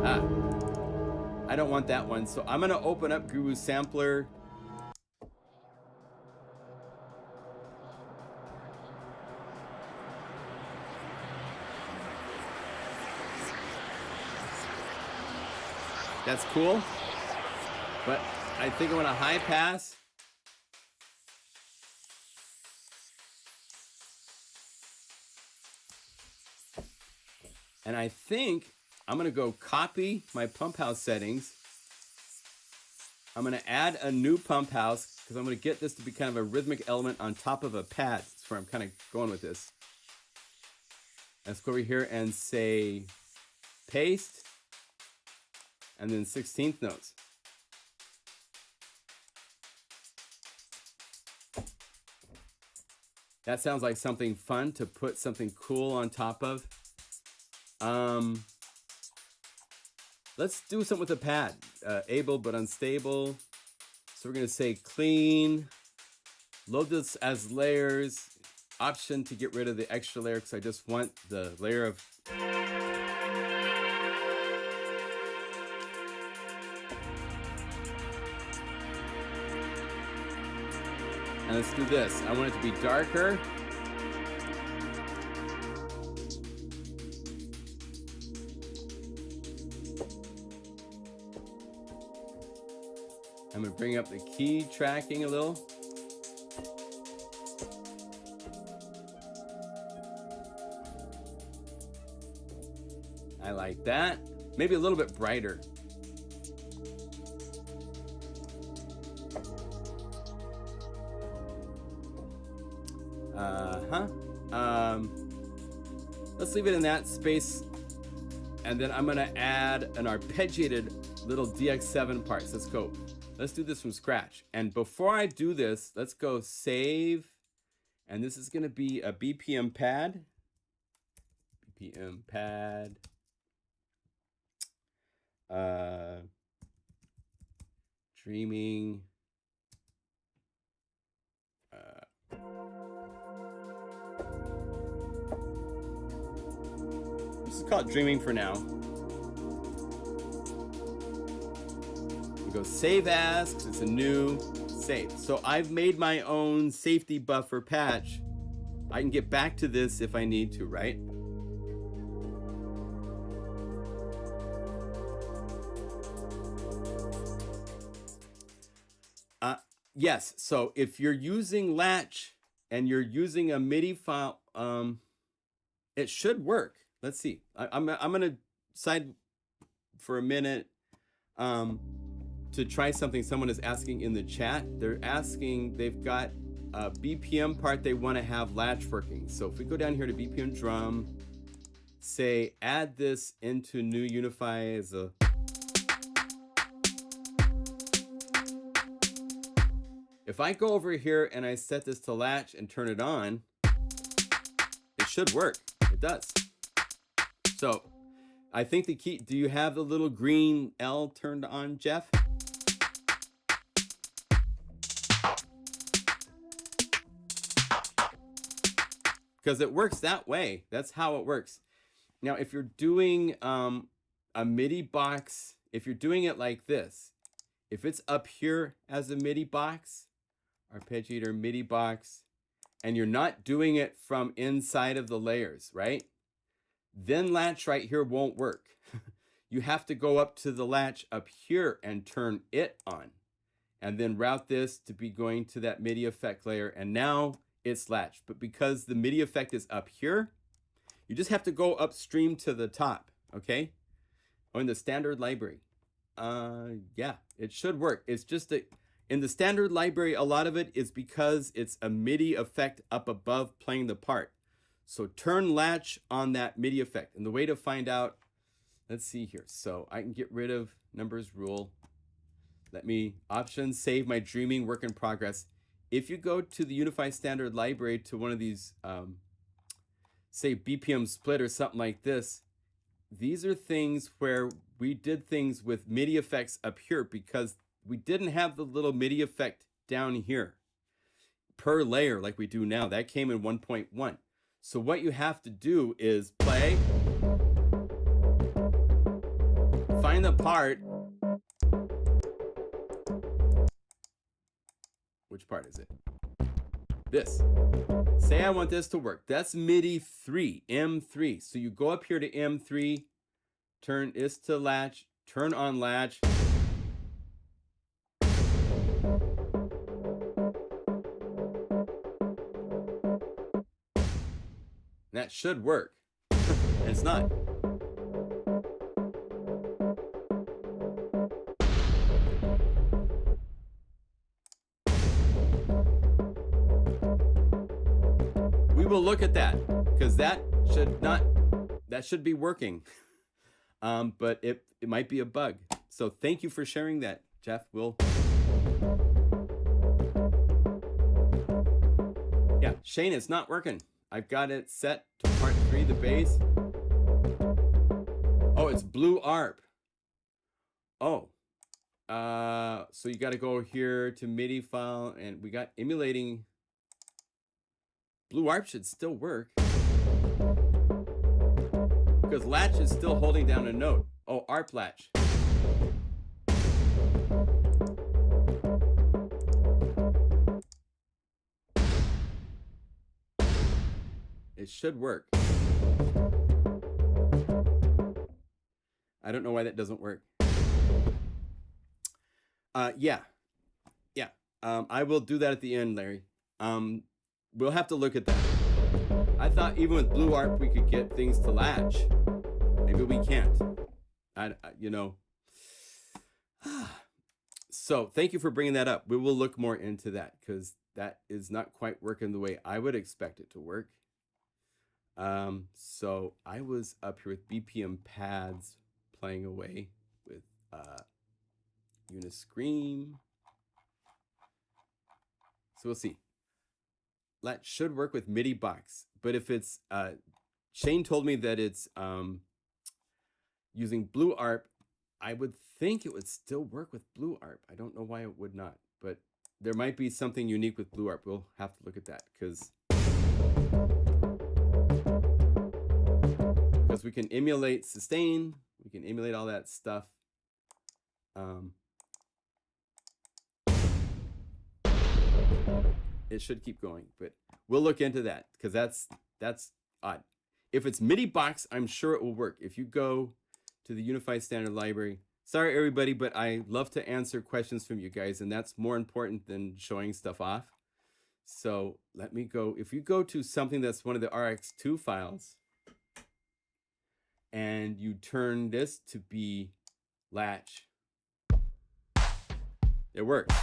I don't want that one. So I'm going to open up Guru Sampler. That's cool, but I think I want a high pass. And I think I'm going to go copy my pump house settings. I'm going to add a new pump house because I'm going to get this to be kind of a rhythmic element on top of a pad. That's where I'm kind of going with this. Let's go over here and say paste. And then 16th notes. That sounds like something fun to put something cool on top of. Let's do something with a pad. Able but unstable. So we're gonna say clean. Load this as layers. Option to get rid of the extra layer because I just want the layer of. And let's do this. I want it to be darker. I'm gonna bring up the key tracking a little. I like that. Maybe a little bit brighter. Let's leave it in that space. And then I'm gonna add an arpeggiated little DX7 parts. Let's go. Let's do this from scratch. And before I do this, let's go save. And this is gonna be a BPM pad. BPM pad. Dreaming. This is called Dreaming for now. We go save as, 'cause it's a new save. So I've made my own safety buffer patch. I can get back to this if I need to, right? Yes, so if you're using Latch and you're using a MIDI file, it should work. Let's see. I'm gonna side for a minute to try something someone is asking in the chat. They're asking, they've got a BPM part they want to have Latch working. So if we go down here to BPM drum, say add this into new Unify as a. If I go over here and I set this to Latch and turn it on, it should work. It does. So I think the key, do you have the little green L turned on, Jeff? Because it works that way. That's how it works. Now, if you're doing a MIDI box, if you're doing it like this, if it's up here as a MIDI box, arpeggiator MIDI box, and you're not doing it from inside of the layers, right? Then Latch right here won't work. You have to go up to the Latch up here and turn it on, and then route this to be going to that MIDI effect layer, and now it's Latch. But because the MIDI effect is up here, you just have to go upstream to the top, okay? Or in the standard library. Yeah, it should work. It's just that in the standard library, a lot of it is because it's a MIDI effect up above playing the part. So turn Latch on that MIDI effect. And the way to find out, let's see here. So I can get rid of numbers rule. Let me options, save my dreaming work in progress. If you go to the Unify standard library to one of these, say BPM split or something like this, these are things where we did things with MIDI effects up here because we didn't have the little MIDI effect down here per layer like we do now. That came in 1.1. So what you have to do is play, find the part. Which part is it? This. Say I want this to work. That's MIDI 3, M3. So you go up here to M3, turn this to Latch, turn on Latch. That should work. And it's not. We will look at that because that should be working. But it might be a bug. So thank you for sharing that, Jeff. Yeah, Shane, it's not working. I've got it set to part 3, the bass. Oh, it's Blue ARP. Oh, so you got to go here to MIDI file, and we got emulating. Blue ARP should still work because latch is still holding down a note. Oh, ARP latch. It should work. I don't know why that doesn't work. Yeah. I will do that at the end, Larry. We'll have to look at that. I thought even with Blue ARP we could get things to latch. Maybe we can't. You know. So thank you for bringing that up. We will look more into that because that is not quite working the way I would expect it to work. So I was up here with BPM pads playing away with UniSCREAM. So we'll see. That should work with MIDI box, but if it's Shane told me that it's using Blue ARP, I would think it would still work with Blue ARP. I don't know why it would not, but there might be something unique with Blue ARP. We'll have to look at that because we can emulate sustain, we can emulate all that stuff. It should keep going, but we'll look into that because that's odd. If it's MIDI box, I'm sure it will work. If you go to the Unify standard library, sorry everybody, but I love to answer questions from you guys, and that's more important than showing stuff off. So let me go. If you go to something that's one of the RX2 files, and you turn this to be latch, it works.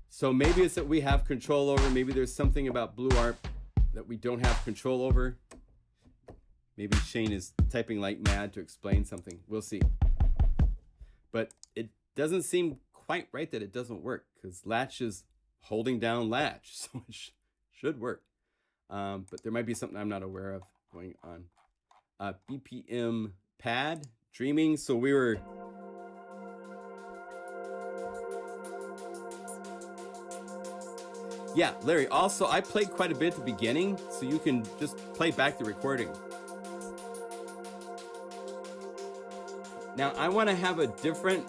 So maybe it's that we have control over, maybe there's something about Blue ARP that we don't have control over. Maybe Shane is typing like mad to explain something. We'll see. But it doesn't seem quite right that it doesn't work because latch is holding down latch, so it should work. But there might be something I'm not aware of going on. BPM pad, dreaming. So we were... Yeah, Larry, also I played quite a bit at the beginning, so you can just play back the recording. Now I want to have a different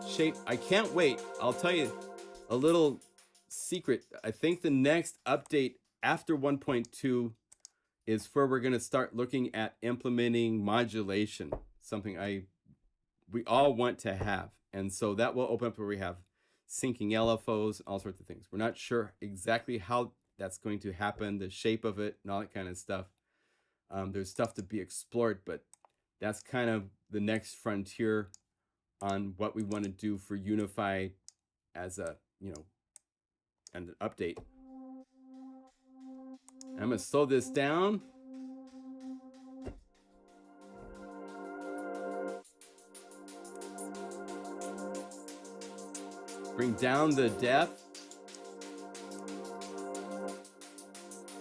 shape. I can't wait. I'll tell you a little secret. I think the next update after 1.2 is where we're going to start looking at implementing modulation, something we all want to have. And so that will open up where we have syncing LFOs, all sorts of things. We're not sure exactly how that's going to happen, the shape of it, and all that kind of stuff. There's stuff to be explored, but that's kind of the next frontier on what we want to do for Unify as a, an update. I'm going to slow this down. Bring down the depth.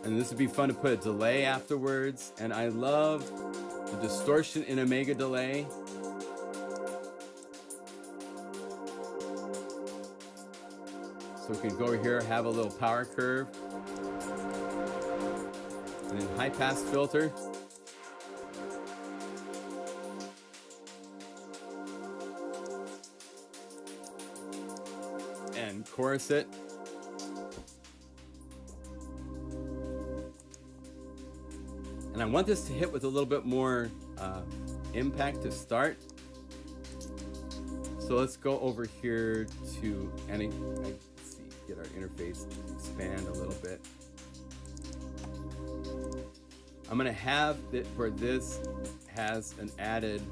And this would be fun to put a delay afterwards. And I love the distortion in Omega delay. So we can go over here, have a little power curve. And then high pass filter. And chorus it. And I want this to hit with a little bit more impact to start. So let's go over here to, let's see, get our interface to expand a little bit. I'm gonna have it where this has an added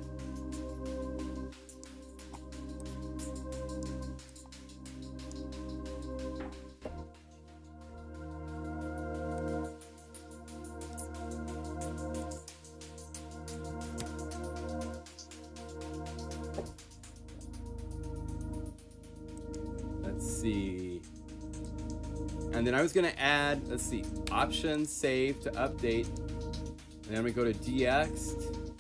And then I was gonna add, let's see, options, save to update. And then I'm gonna go to DX.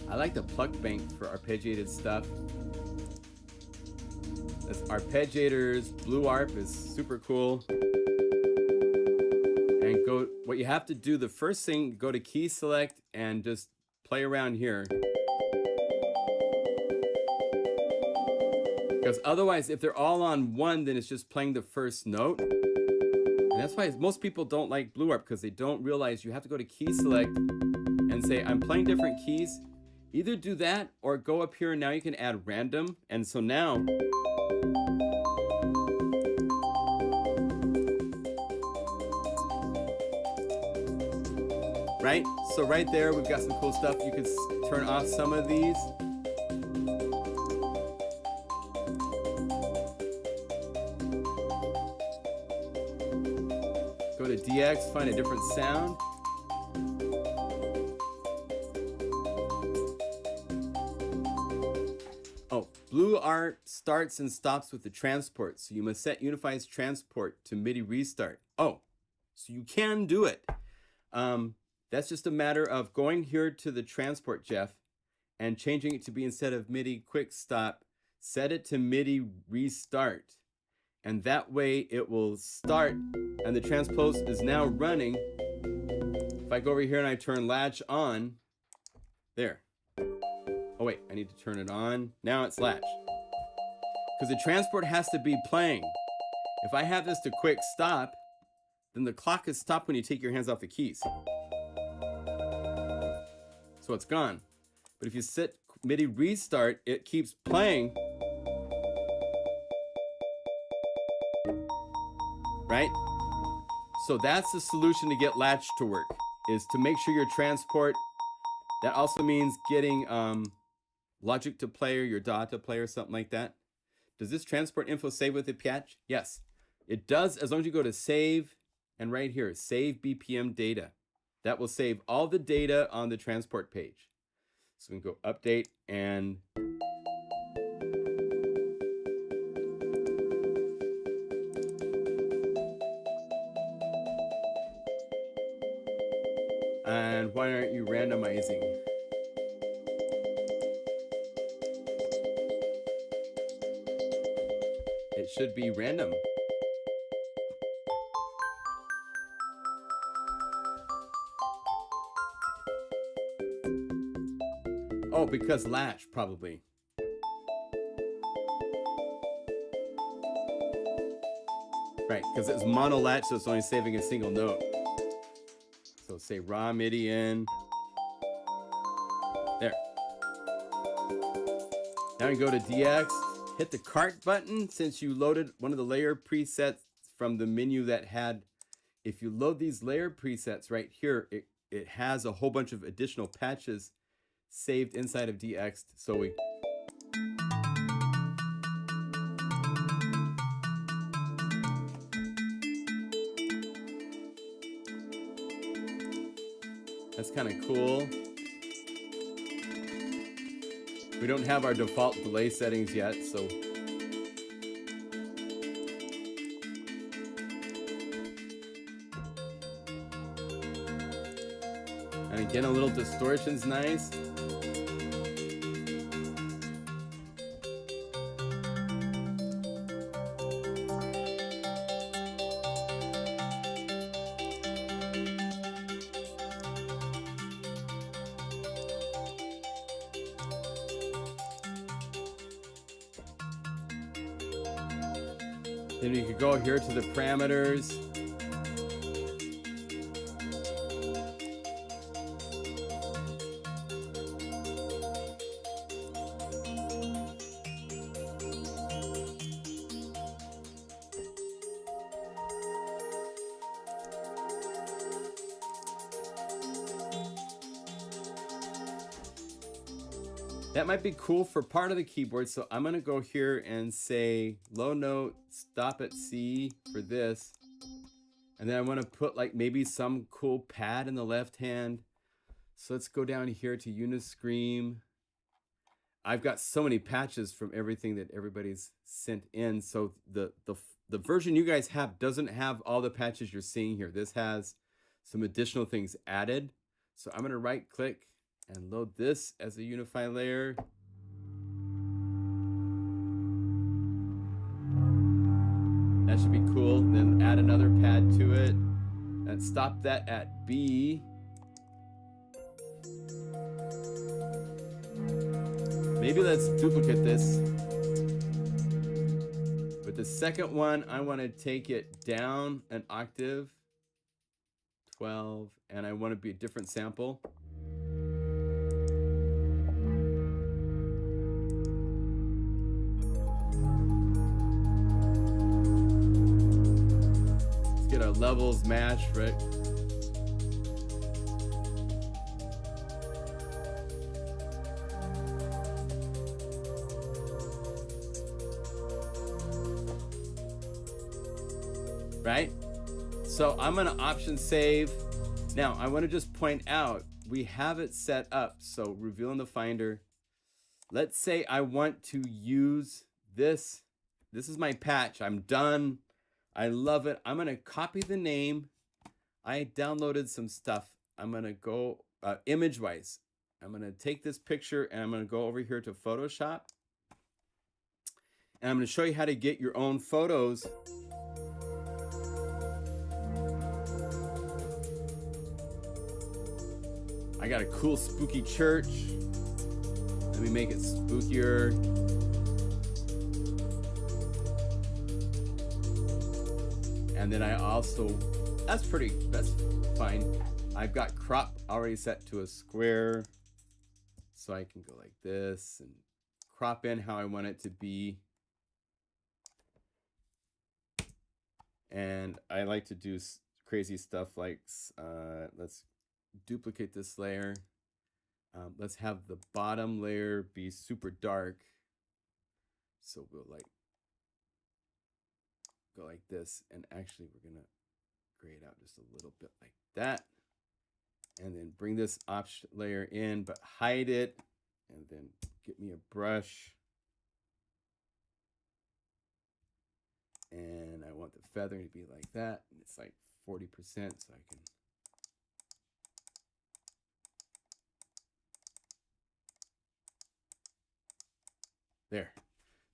I like the pluck bank for arpeggiated stuff. That's arpeggiators, Blue Arp is super cool. And go, what you have to do, the first thing, go to key select and just play around here. Because otherwise, if they're all on one, then it's just playing the first note. And that's why most people don't like Blue Arp, because they don't realize you have to go to key select and say, I'm playing different keys. Either do that or go up here and now you can add random. And so now, right? So right there, we've got some cool stuff. You can turn off some of these. Go to DX, find a different sound. Oh, Blue Art starts and stops with the transport. So you must set Unify's transport to MIDI restart. Oh, so you can do it. That's just a matter of going here to the transport, Jeff, and changing it to be, instead of MIDI quick stop, set it to MIDI restart. And that way it will start and the transpose is now running. If I go over here and I turn latch on, there. Oh wait, I need to turn it on. Now it's latch. Because the transport has to be playing. If I have this to quick stop, then the clock is stopped when you take your hands off the keys. So it's gone. But if you set MIDI restart, it keeps playing. Right? So that's the solution to get latch to work, is to make sure your transport, that also means getting Logic to play or your DAW to play or something like that. Does this transport info save with the patch? Yes, it does, as long as you go to save and right here, save BPM data. That will save all the data on the transport page. So we can go update and why aren't you randomizing? It should be random. Oh, because latch, probably. Right, because it's mono latch, so it's only saving a single note. So say raw MIDI in. There. Now you go to DX, hit the cart button since you loaded one of the layer presets from the menu that had, if you load these layer presets right here, it has a whole bunch of additional patches saved inside of DX. So we that's kind of cool. We don't have our default delay settings yet, so and again, a little distortion's nice. Then you could go here to the parameters. That might be cool for part of the keyboard, so I'm gonna go here and say low note, stop at C for this. And then I wanna put like maybe some cool pad in the left hand. So let's go down here to UniSCREAM. I've got so many patches from everything that everybody's sent in. So the the version you guys have doesn't have all the patches you're seeing here. This has some additional things added. So I'm going to right click and load this as a Unify layer. That should be cool. Then add another pad to it and stop that at B. Maybe let's duplicate this. With the second one, I want to take it down an octave, 12, and I want to be a different sample. Let's get our levels matched, right? Right? So I'm going to option save. Now I want to just point out we have it set up. So reveal in the Finder. Let's say I want to use this. This is my patch. I'm done. I love it. I'm going to copy the name. I downloaded some stuff. I'm going to go image wise. I'm going to take this picture and I'm going to go over here to Photoshop. And I'm going to show you how to get your own photos. I got a cool spooky church. Let me make it spookier. And then I also, that's fine. I've got crop already set to a square. So I can go like this and crop in how I want it to be. And I like to do crazy stuff like, let's duplicate this layer. Let's have the bottom layer be super dark. So we'll like go like this, and actually we're gonna grade out just a little bit like that, and then bring this option layer in, but hide it, and then get me a brush, and I want the feathering to be like that, and it's like 40%, so I can there.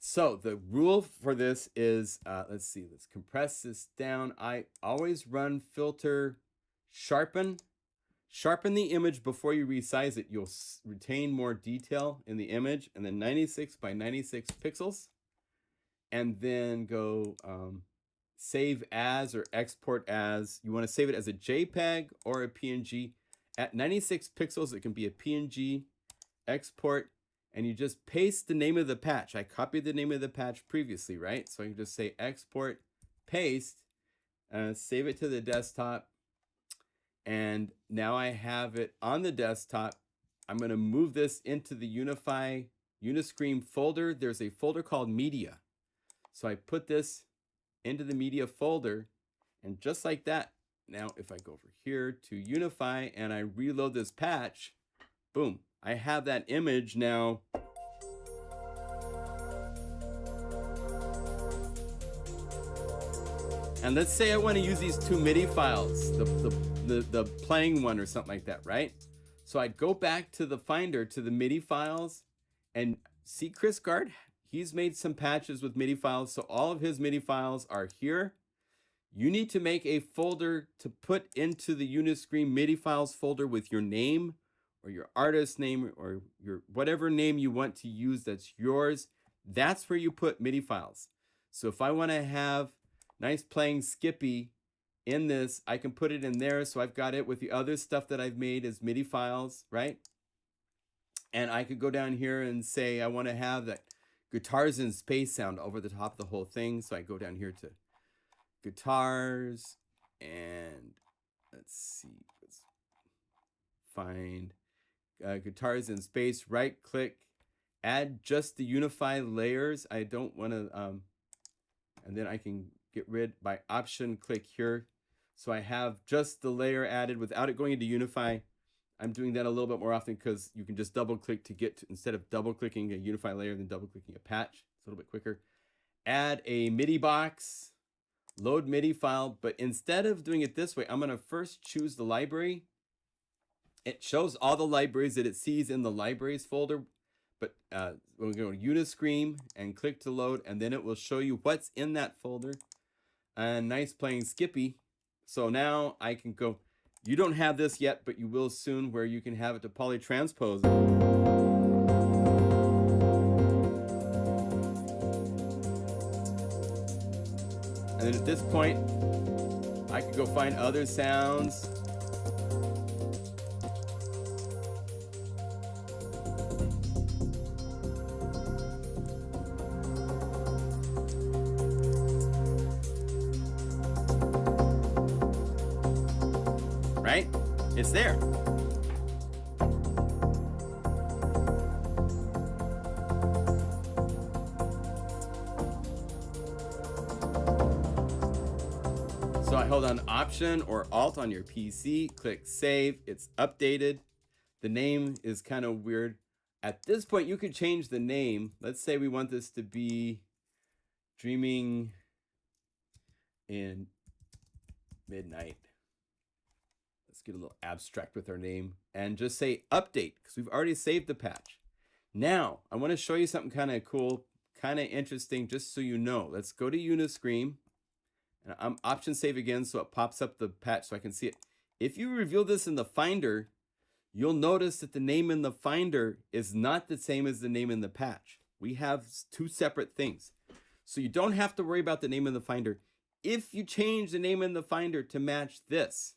So the rule for this is, let's see, let's compress this down. I always run filter sharpen. Sharpen the image before you resize it. You'll retain more detail in the image. And then 96 by 96 pixels. And then go save as or export as. You want to save it as a JPEG or a PNG. At 96 pixels, it can be a PNG. Export. And you just paste the name of the patch. I copied the name of the patch previously, right? So I can just say export, paste, save it to the desktop. And now I have it on the desktop. I'm going to move this into the Unify UniSCREAM folder. There's a folder called Media. So I put this into the Media folder. And just like that, now if I go over here to Unify and I reload this patch, boom. I have that image now. And let's say I want to use these two MIDI files, the playing one or something like that, right? So I'd go back to the Finder, to the MIDI files, and see Chris Gard, he's made some patches with MIDI files. So all of his MIDI files are here. You need to make a folder to put into the UniSCREAM MIDI files folder with your name, or your artist name, or your whatever name you want to use that's yours. That's where you put MIDI files. So if I want to have nice playing Skippy in this, I can put it in there. So I've got it with the other stuff that I've made as MIDI files, right? And I could go down here and say I want to have that guitars in space sound over the top of the whole thing. So I go down here to guitars, and let's see, let's find guitars in space, right click, add just the Unify layers. I don't want to, and then I can get rid by option click here. So I have just the layer added without it going into Unify. I'm doing that a little bit more often because you can just double click to get to, instead of double clicking a Unify layer, then double clicking a patch. It's a little bit quicker. Add a MIDI box. load MIDI file, but instead of doing it this way, I'm going to first choose the library. It shows all the libraries that it sees in the libraries folder, but we'll go to UniSCREAM and click to load, and then it will show you what's in that folder. And nice playing Skippy. So now I can go, you don't have this yet, but you will soon, where you can have it to polytranspose. And then at this point, I could go find other sounds. Right? It's there. So I hold on Option or Alt on your PC, click Save, it's updated. The name is kind of weird. At this point, you could change the name. Let's say we want this to be Dreaming in Midnight. Let's get a little abstract with our name and just say Update, because we've already saved the patch. Now, I want to show you something kind of cool, kind of interesting, just so you know. Let's go to UniSCREAM. And I'm Option Save again, so it pops up the patch so I can see it. If you reveal this in the Finder, you'll notice that the name in the Finder is not the same as the name in the patch. We have two separate things. So you don't have to worry about the name in the Finder. If you change the name in the Finder to match this,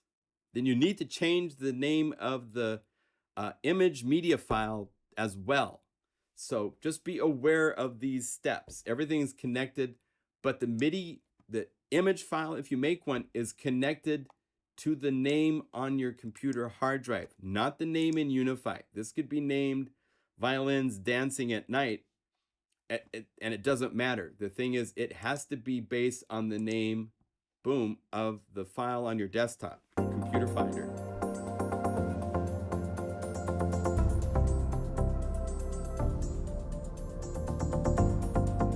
then you need to change the name of the image media file as well. So just be aware of these steps. Everything's connected, but the MIDI, the image file, if you make one, is connected to the name on your computer hard drive, not the name in Unify. This could be named Violins Dancing at Night, and it doesn't matter. The thing is, it has to be based on the name, boom, of the file on your desktop, Computer Finder.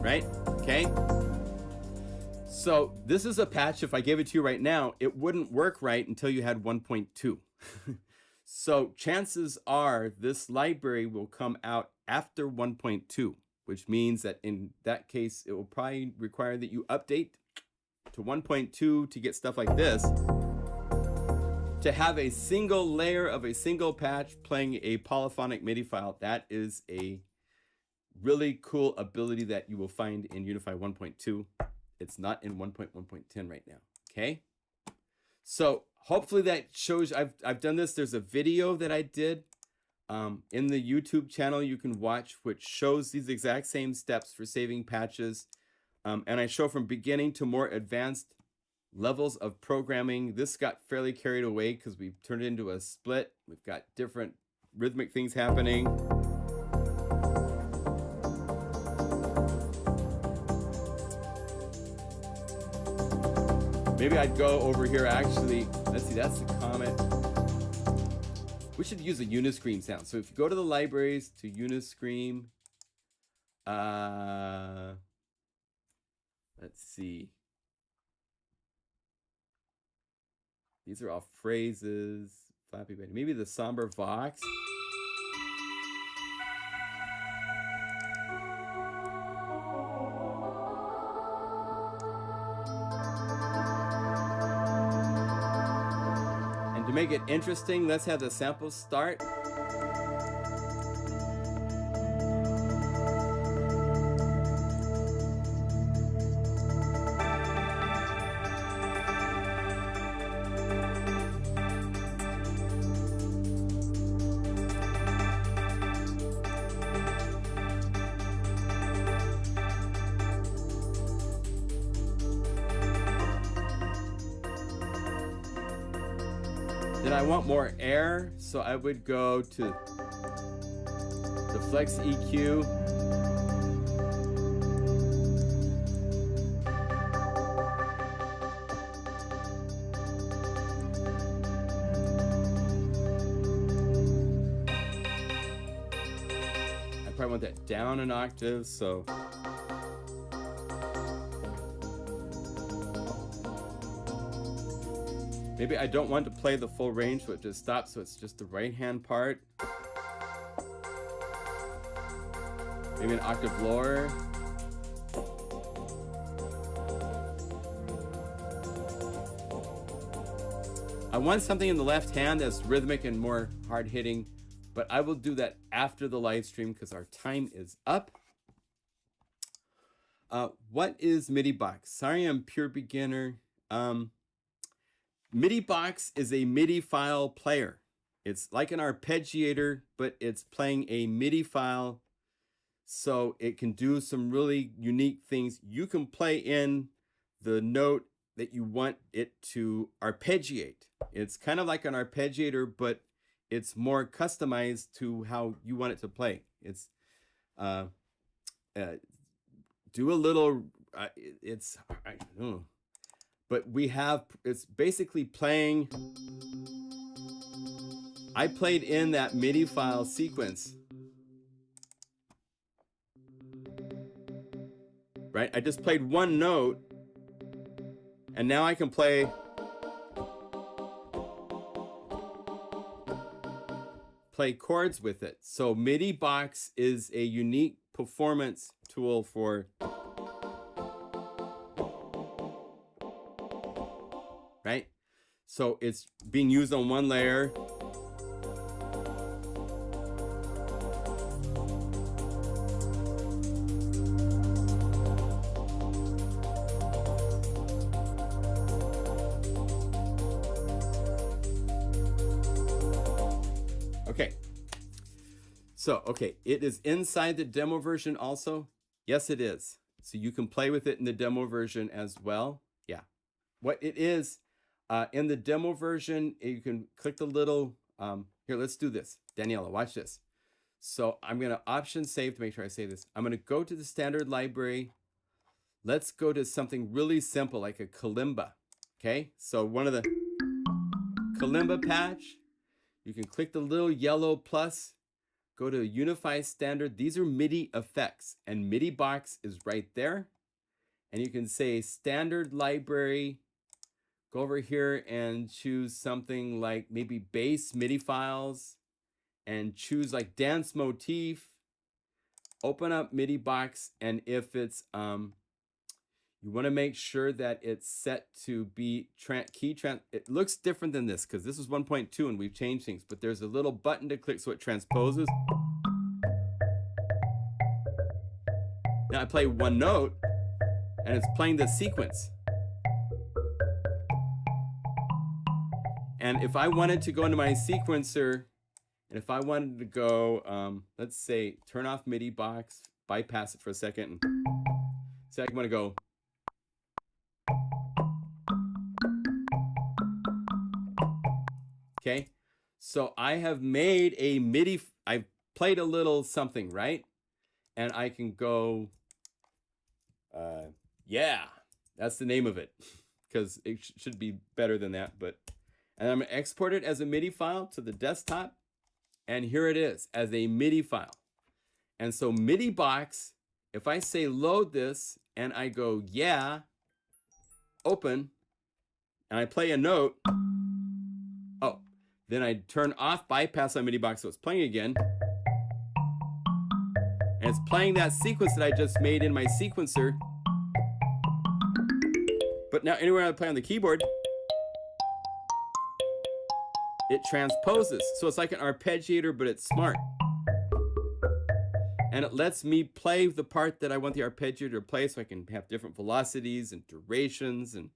Right? Okay. So this is a patch. If I gave it to you right now, it wouldn't work right until you had 1.2. So chances are this library will come out after 1.2, which means that in that case, it will probably require that you update to 1.2 to get stuff like this. To have a single layer of a single patch playing a polyphonic MIDI file, that is a really cool ability that you will find in Unify 1.2. It's not in 1.1.10 right now, okay? So hopefully that shows, I've done this. There's a video that I did in the YouTube channel you can watch, which shows these exact same steps for saving patches. And I show from beginning to more advanced levels of programming. This got fairly carried away because we've turned it into a split. We've got different rhythmic things happening. Maybe I'd go over here actually. Let's see, that's the comment. We should use a UniSCREAM sound. So if you go to the libraries to UniSCREAM, let's see. These are all phrases. Flappy Betty. Maybe the somber Vox. And to make it interesting, let's have the sample start. Then I want more air, so I would go to the Flex EQ. I probably want that down an octave, so Maybe I don't want to play the full range, so it just stops, so it's just the right-hand part. Maybe an octave lower. I want something in the left hand that's rhythmic and more hard-hitting, but I will do that after the live stream because our time is up. What is MIDI box? Sorry, I'm pure beginner. MIDI box is a MIDI file player. It's like an arpeggiator, but it's playing a MIDI file, so it can do some really unique things. You can play in the note that you want it to arpeggiate. It's kind of like an arpeggiator, but it's more customized to how you want it to play. It's do a little, it's, I don't know, but we have, it's basically playing, I played in that MIDI file sequence, right? I just played one note, and now I can play chords with it. So MIDI box is a unique performance tool for, right? So it's being used on one layer. Okay. So, okay, it is inside the demo version also. Yes, it is. So you can play with it in the demo version as well. Yeah. What it is, in the demo version, you can click the little, here, let's do this. Daniela, watch this. So I'm going to option save to make sure I say this. I'm going to go to the standard library. Let's go to something really simple like a kalimba. Okay, so one of the kalimba patch, you can click the little yellow plus, go to Unify standard. These are MIDI effects, and MIDI box is right there. And you can say standard library, go over here and choose something like maybe bass MIDI files, and choose like dance motif, open up MIDI box, and if it's, you want to make sure that it's set to be it looks different than this because this is 1.2 and we've changed things, but there's a little button to click so it transposes. Now I play one note and it's playing the sequence. And if I wanted to go into my sequencer, and if I wanted to go, let's say, turn off MIDI box, bypass it for a second, and say I want to go. Okay, so I have made a MIDI, I've played a little something, right? And I can go, yeah, that's the name of it, because it should be better than that, but, and I'm gonna export it as a MIDI file to the desktop, and here it is as a MIDI file. And so MIDI box, if I say load this, and I go, yeah, open, and I play a note, oh, then I turn off bypass on MIDI box so it's playing again. And it's playing that sequence that I just made in my sequencer. But now anywhere I play on the keyboard, it transposes. So it's like an arpeggiator, but it's smart. And it lets me play the part that I want the arpeggiator to play so I can have different velocities and durations. And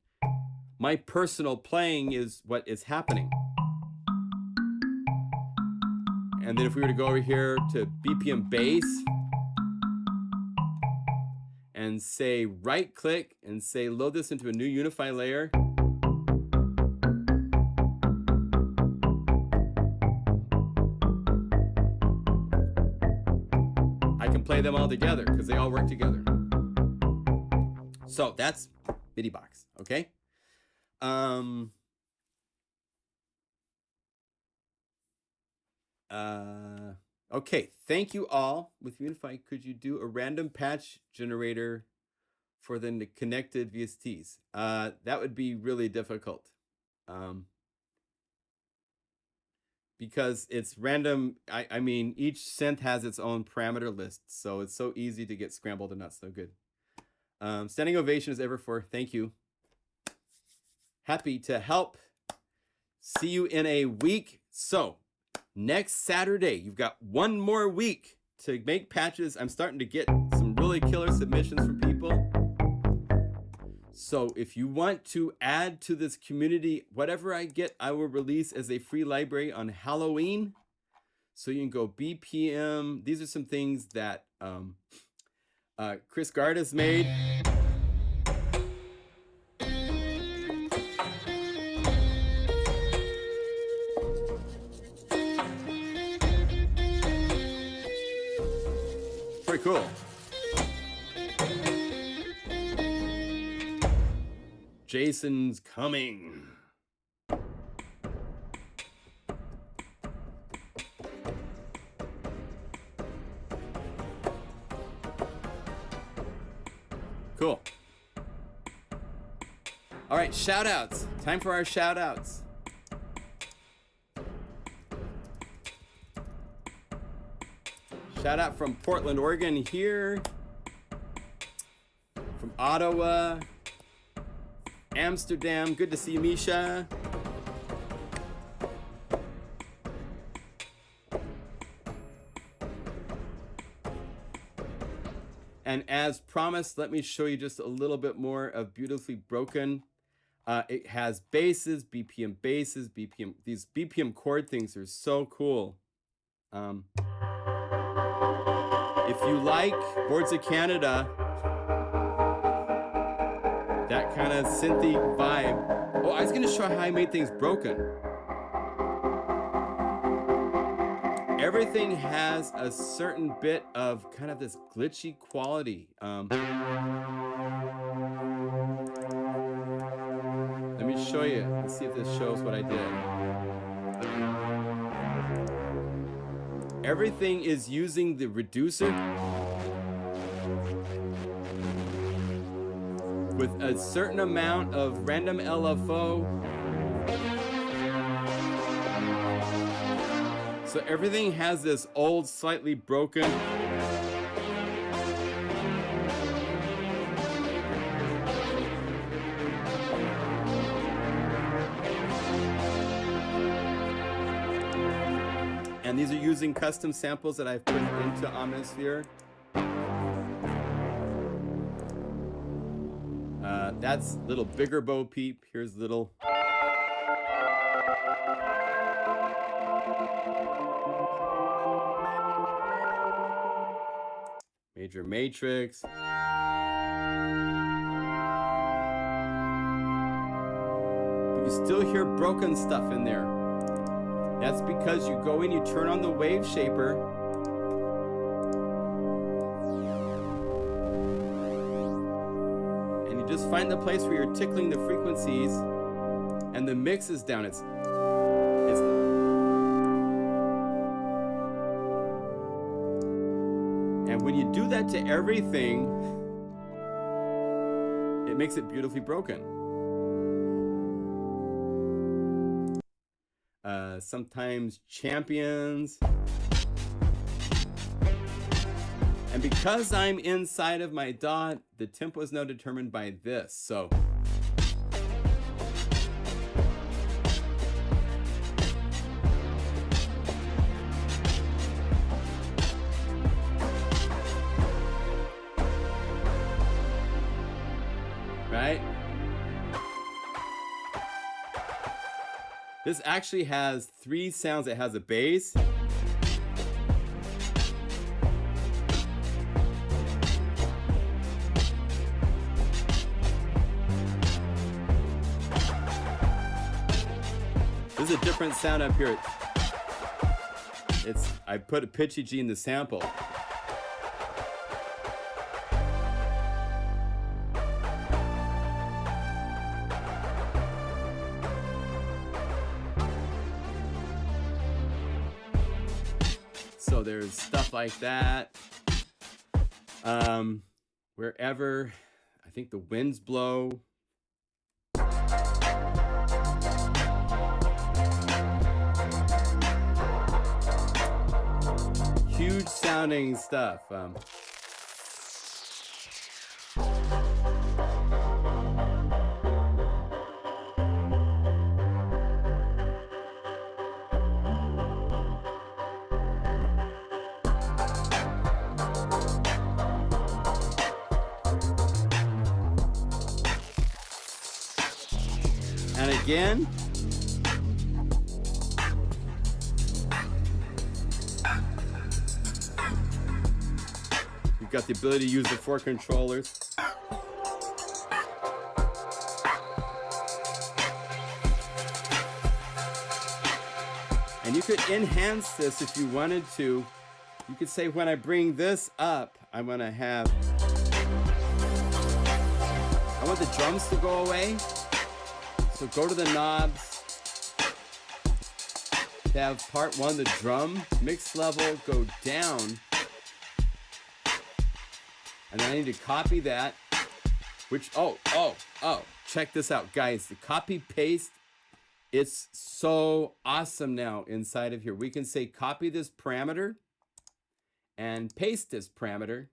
my personal playing is what is happening. And then if we were to go over here to BPM bass and say right click and say load this into a new Unify layer. I can play them all together because they all work together. So that's MIDI box, okay? Okay, thank you all. With Unify, could you do a random patch generator for the connected VSTs? That would be really difficult. because it's random. I mean, each synth has its own parameter list, so it's so easy to get scrambled and not so good. Standing ovation is ever for. Thank you. Happy to help. See you in a week. So next Saturday, you've got one more week to make patches. I'm starting to get some really killer submissions from people. So if you want to add to this community, whatever I get, I will release as a free library on Halloween. So you can go BPM. These are some things that Chris Gardas made. Pretty cool. Jason's coming. Cool. All right, shout outs. Time for our shout outs. Shout out from Portland, Oregon here. From Ottawa. Amsterdam, good to see you, Misha. And as promised, let me show you just a little bit more of Beautifully Broken. It has basses, BPM, BPM. These BPM chord things are so cool. If you like Boards of Canada, that kind of synthy vibe. Oh, I was gonna show how I made things broken. Everything has a certain bit of kind of this glitchy quality. Let me show you. Let's see if this shows what I did. Everything is using the reducer with a certain amount of random LFO. So everything has this old, slightly broken. And these are using custom samples that I've put into Omnisphere. That's little bigger Bo Peep. Here's little. Major Matrix. But you still hear broken stuff in there. That's because you go in, you turn on the wave shaper. Just find the place where you're tickling the frequencies and the mix is down. And when you do that to everything, it makes it beautifully broken. Sometimes champions. And because I'm inside of my dot, the tempo is now determined by this. So right? This actually has 3 sounds. It has a bass, a different sound up here. I put a pitchy G in the sample. So there's stuff like that. Wherever I think the winds blow. huge sounding stuff. And again, you've got the ability to use the 4 controllers. And you could enhance this if you wanted to. You could say, when I bring this up, I want to have, I want the drums to go away. So go to the knobs, to have part 1, the drum mix level, go down. And then I need to copy that, which, check this out, guys. The copy paste, it's so awesome now inside of here. We can say copy this parameter and paste this parameter,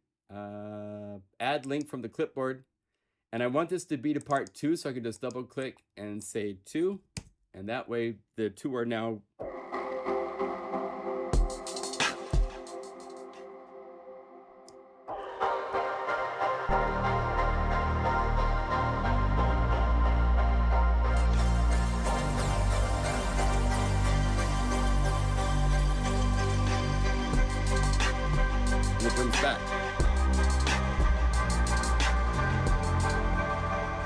add link from the clipboard. And I want this to be to part 2, so I can just double click and say 2. And that way the 2 are now. And it brings back.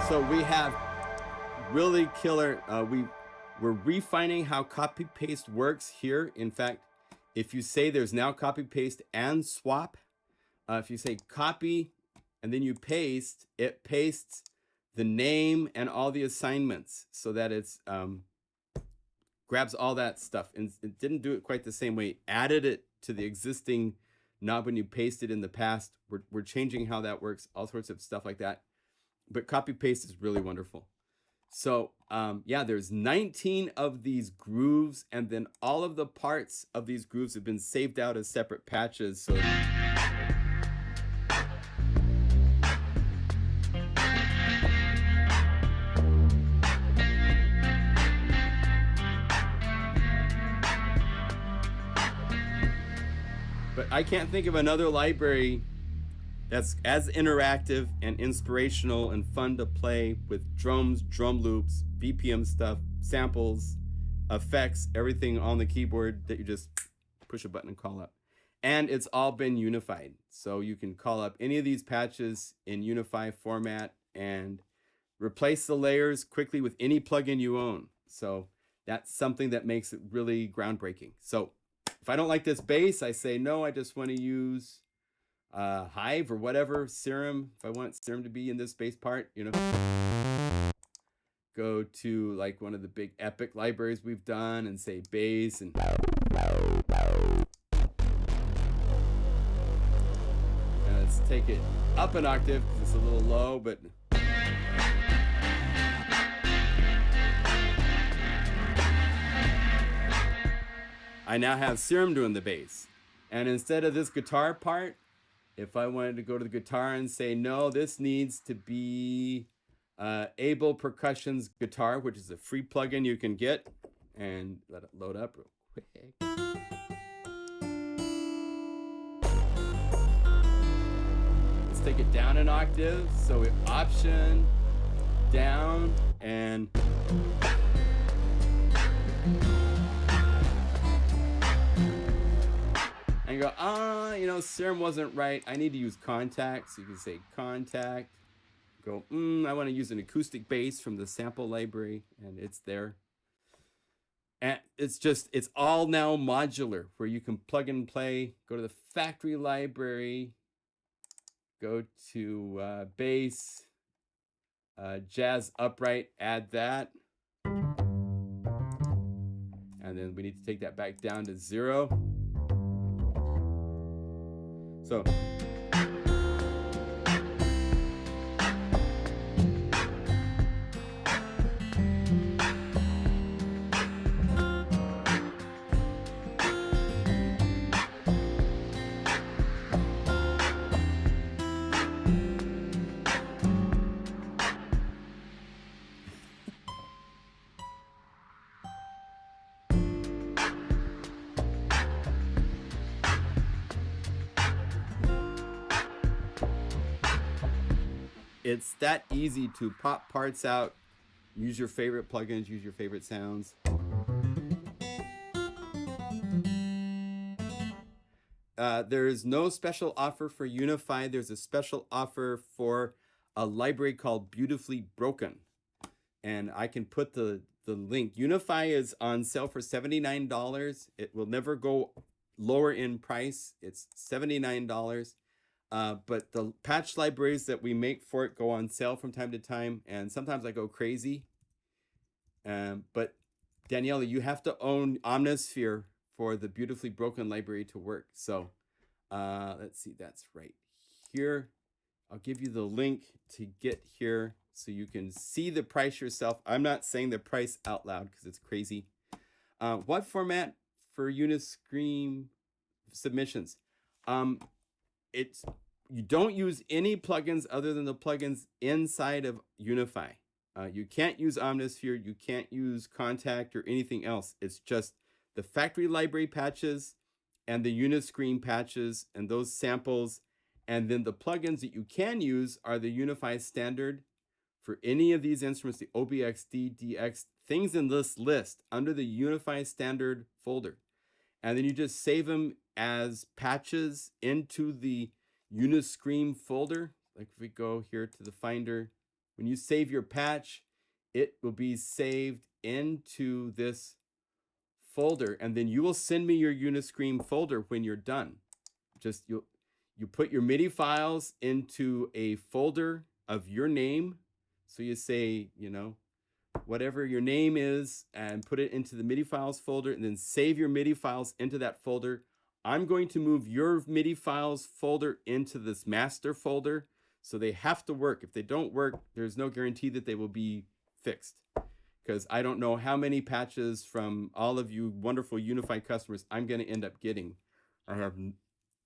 So we have really killer, we're refining how copy paste works here. In fact, if you say there's now copy paste and swap, if you say copy and then you paste, it pastes the name and all the assignments so that it's grabs all that stuff. And it didn't do it quite the same way. Added it to the existing knob when you pasted in the past. We're changing how that works, all sorts of stuff like that. But copy paste is really wonderful. So yeah, there's 19 of these grooves, and then all of the parts of these grooves have been saved out as separate patches. So but I can't think of another library that's as interactive and inspirational and fun to play with drums, drum loops, BPM stuff, samples, effects, everything on the keyboard that you just push a button and call up. And it's all been unified. So you can call up any of these patches in Unify format and replace the layers quickly with any plugin you own. So that's something that makes it really groundbreaking. So if I don't like this bass, I say, no, I just want to use Hive or whatever, SCREAM, if I want SCREAM to be in this bass part, you know, go to like one of the big epic libraries we've done and say bass, and let's take it up an octave because it's a little low, but I now have SCREAM doing the bass. And instead of this guitar part, if I wanted to go to the guitar and say, no, this needs to be Able Percussion's guitar, which is a free plugin you can get, and let it load up real quick. Let's take it down an octave. So we option down and and you go, you know, SCREAM wasn't right. I need to use contact. So you can say contact. Go, I want to use an acoustic bass from the sample library, and it's there. And it's all now modular, where you can plug and play. Go to the factory library. Go to bass, jazz upright. Add that, and then we need to take that back down to 0. So It's that easy to pop parts out, use your favorite plugins, use your favorite sounds. There is no special offer for Unify. There's a special offer for a library called Beautifully Broken. And I can put the link. Unify is on sale for $79. It will never go lower in price. It's $79. But the patch libraries that we make for it go on sale from time to time. And sometimes I go crazy. But Daniela, you have to own Omnisphere for the Beautifully Broken library to work. So let's see, that's right here. I'll give you the link to get here so you can see the price yourself. I'm not saying the price out loud because it's crazy. What format for UniSCREAM submissions? You don't use any plugins other than the plugins inside of Unify. You can't use Omnisphere, you can't use Contact or anything else. It's just the factory library patches and the UniSCREAM patches and those samples. And then the plugins that you can use are the Unify standard for any of these instruments, the OBXD, DX, things in this list under the Unify standard folder. And then you just save them as patches into the UniSCREAM folder. Like if we go here to the Finder, when you save your patch, it will be saved into this folder, and then you will send me your UniSCREAM folder when you're done. Just you put your MIDI files into a folder of your name. So you say, you know, whatever your name is, and put it into the MIDI files folder, and then save your MIDI files into that folder. I'm going to move your MIDI files folder into this master folder. So they have to work. If they don't work, there's no guarantee that they will be fixed. Because I don't know how many patches from all of you wonderful Unify customers I'm going to end up getting. I have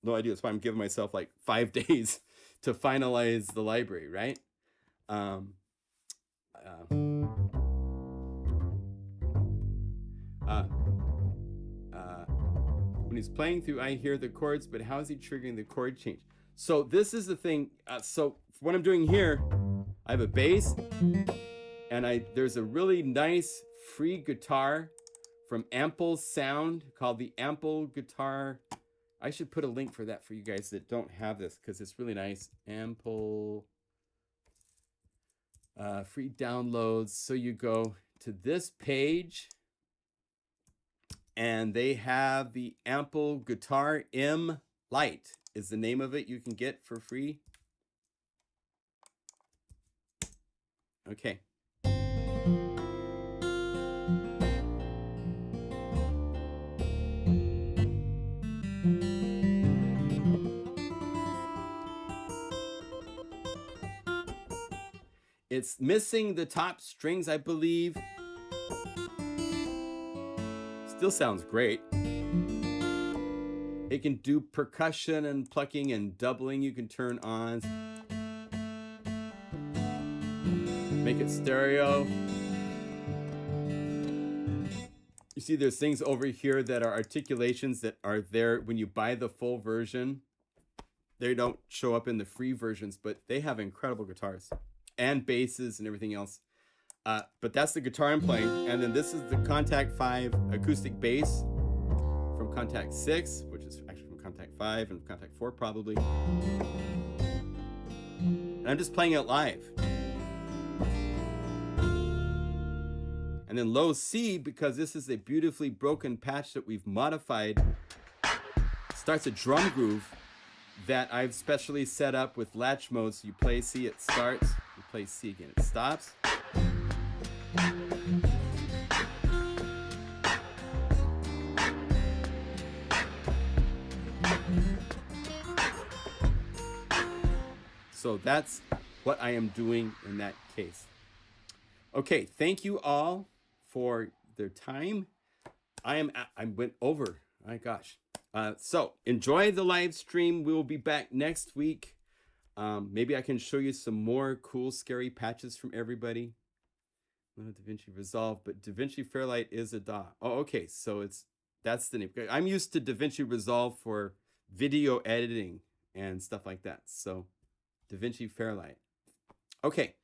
no idea. That's why I'm giving myself like 5 days to finalize the library, right? When he's playing through, I hear the chords, but how is he triggering the chord change? So this is the thing. So what I'm doing here, I have a bass, and there's a really nice free guitar from Ample Sound called the Ample Guitar. I should put a link for that for you guys that don't have this, because it's really nice. Ample free downloads. So you go to this page, and they have the Ample Guitar M Lite is the name of it. You can get for free. Okay. It's missing the top strings, I believe. Still sounds great. It can do percussion and plucking and doubling. You can turn on. Make it stereo. You see there's things over here that are articulations that are there when you buy the full version. They don't show up in the free versions, but they have incredible guitars and basses and everything else. But that's the guitar I'm playing. And then this is the Contact 5 acoustic bass from Contact 6, which is actually from Contact 5 and Contact 4 probably. And I'm just playing it live. And then low C, because this is a beautifully broken patch that we've modified, starts a drum groove that I've specially set up with latch mode. So you play C, it starts. You play C again, it stops. So that's what I am doing in that case. Okay, thank you all for their time. I went over, my gosh. So enjoy the live stream. We will be back next week. Maybe I can show you some more cool, scary patches from everybody. Not DaVinci Resolve, but DaVinci Fairlight is a DAW. Oh, okay, so that's the name. I'm used to DaVinci Resolve for video editing and stuff like that. So DaVinci Fairlight. Okay.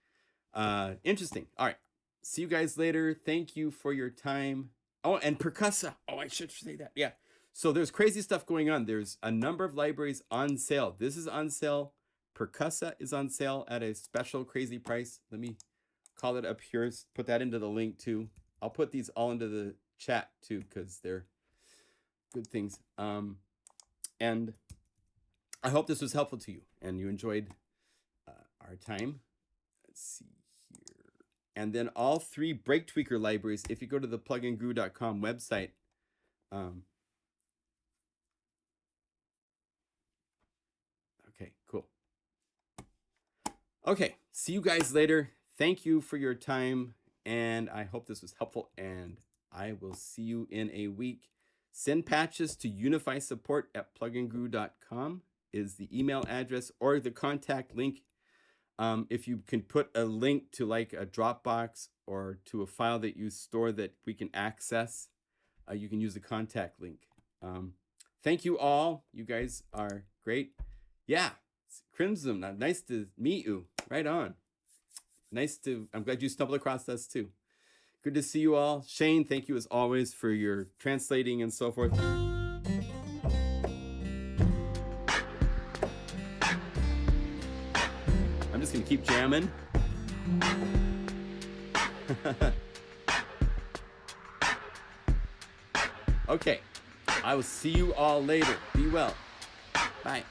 Interesting. All right. See you guys later. Thank you for your time. Oh, and Percussa. Oh, I should say that. Yeah. So there's crazy stuff going on. There's a number of libraries on sale. This is on sale. Percussa is on sale at a special crazy price. Let me call it up here. Put that into the link too. I'll put these all into the chat too because they're good things. And I hope this was helpful to you and you enjoyed our time. Let's see here. And then all 3 Break Tweaker libraries, if you go to the pluginguru.com website, okay, cool. Okay, see you guys later. Thank you for your time, and I hope this was helpful, and I will see you in a week. Send patches to Unify support at pluginguru.com is the email address or the contact link. If you can put a link to like a Dropbox or to a file that you store that we can access, you can use the contact link. Thank you all. You guys are great. Yeah, Crimson, nice to meet you. Right on. I'm glad you stumbled across us too. Good to see you all. Shane, thank you as always for your translating and so forth. I'm just gonna keep jamming. Okay, I will see you all later. Be well. Bye.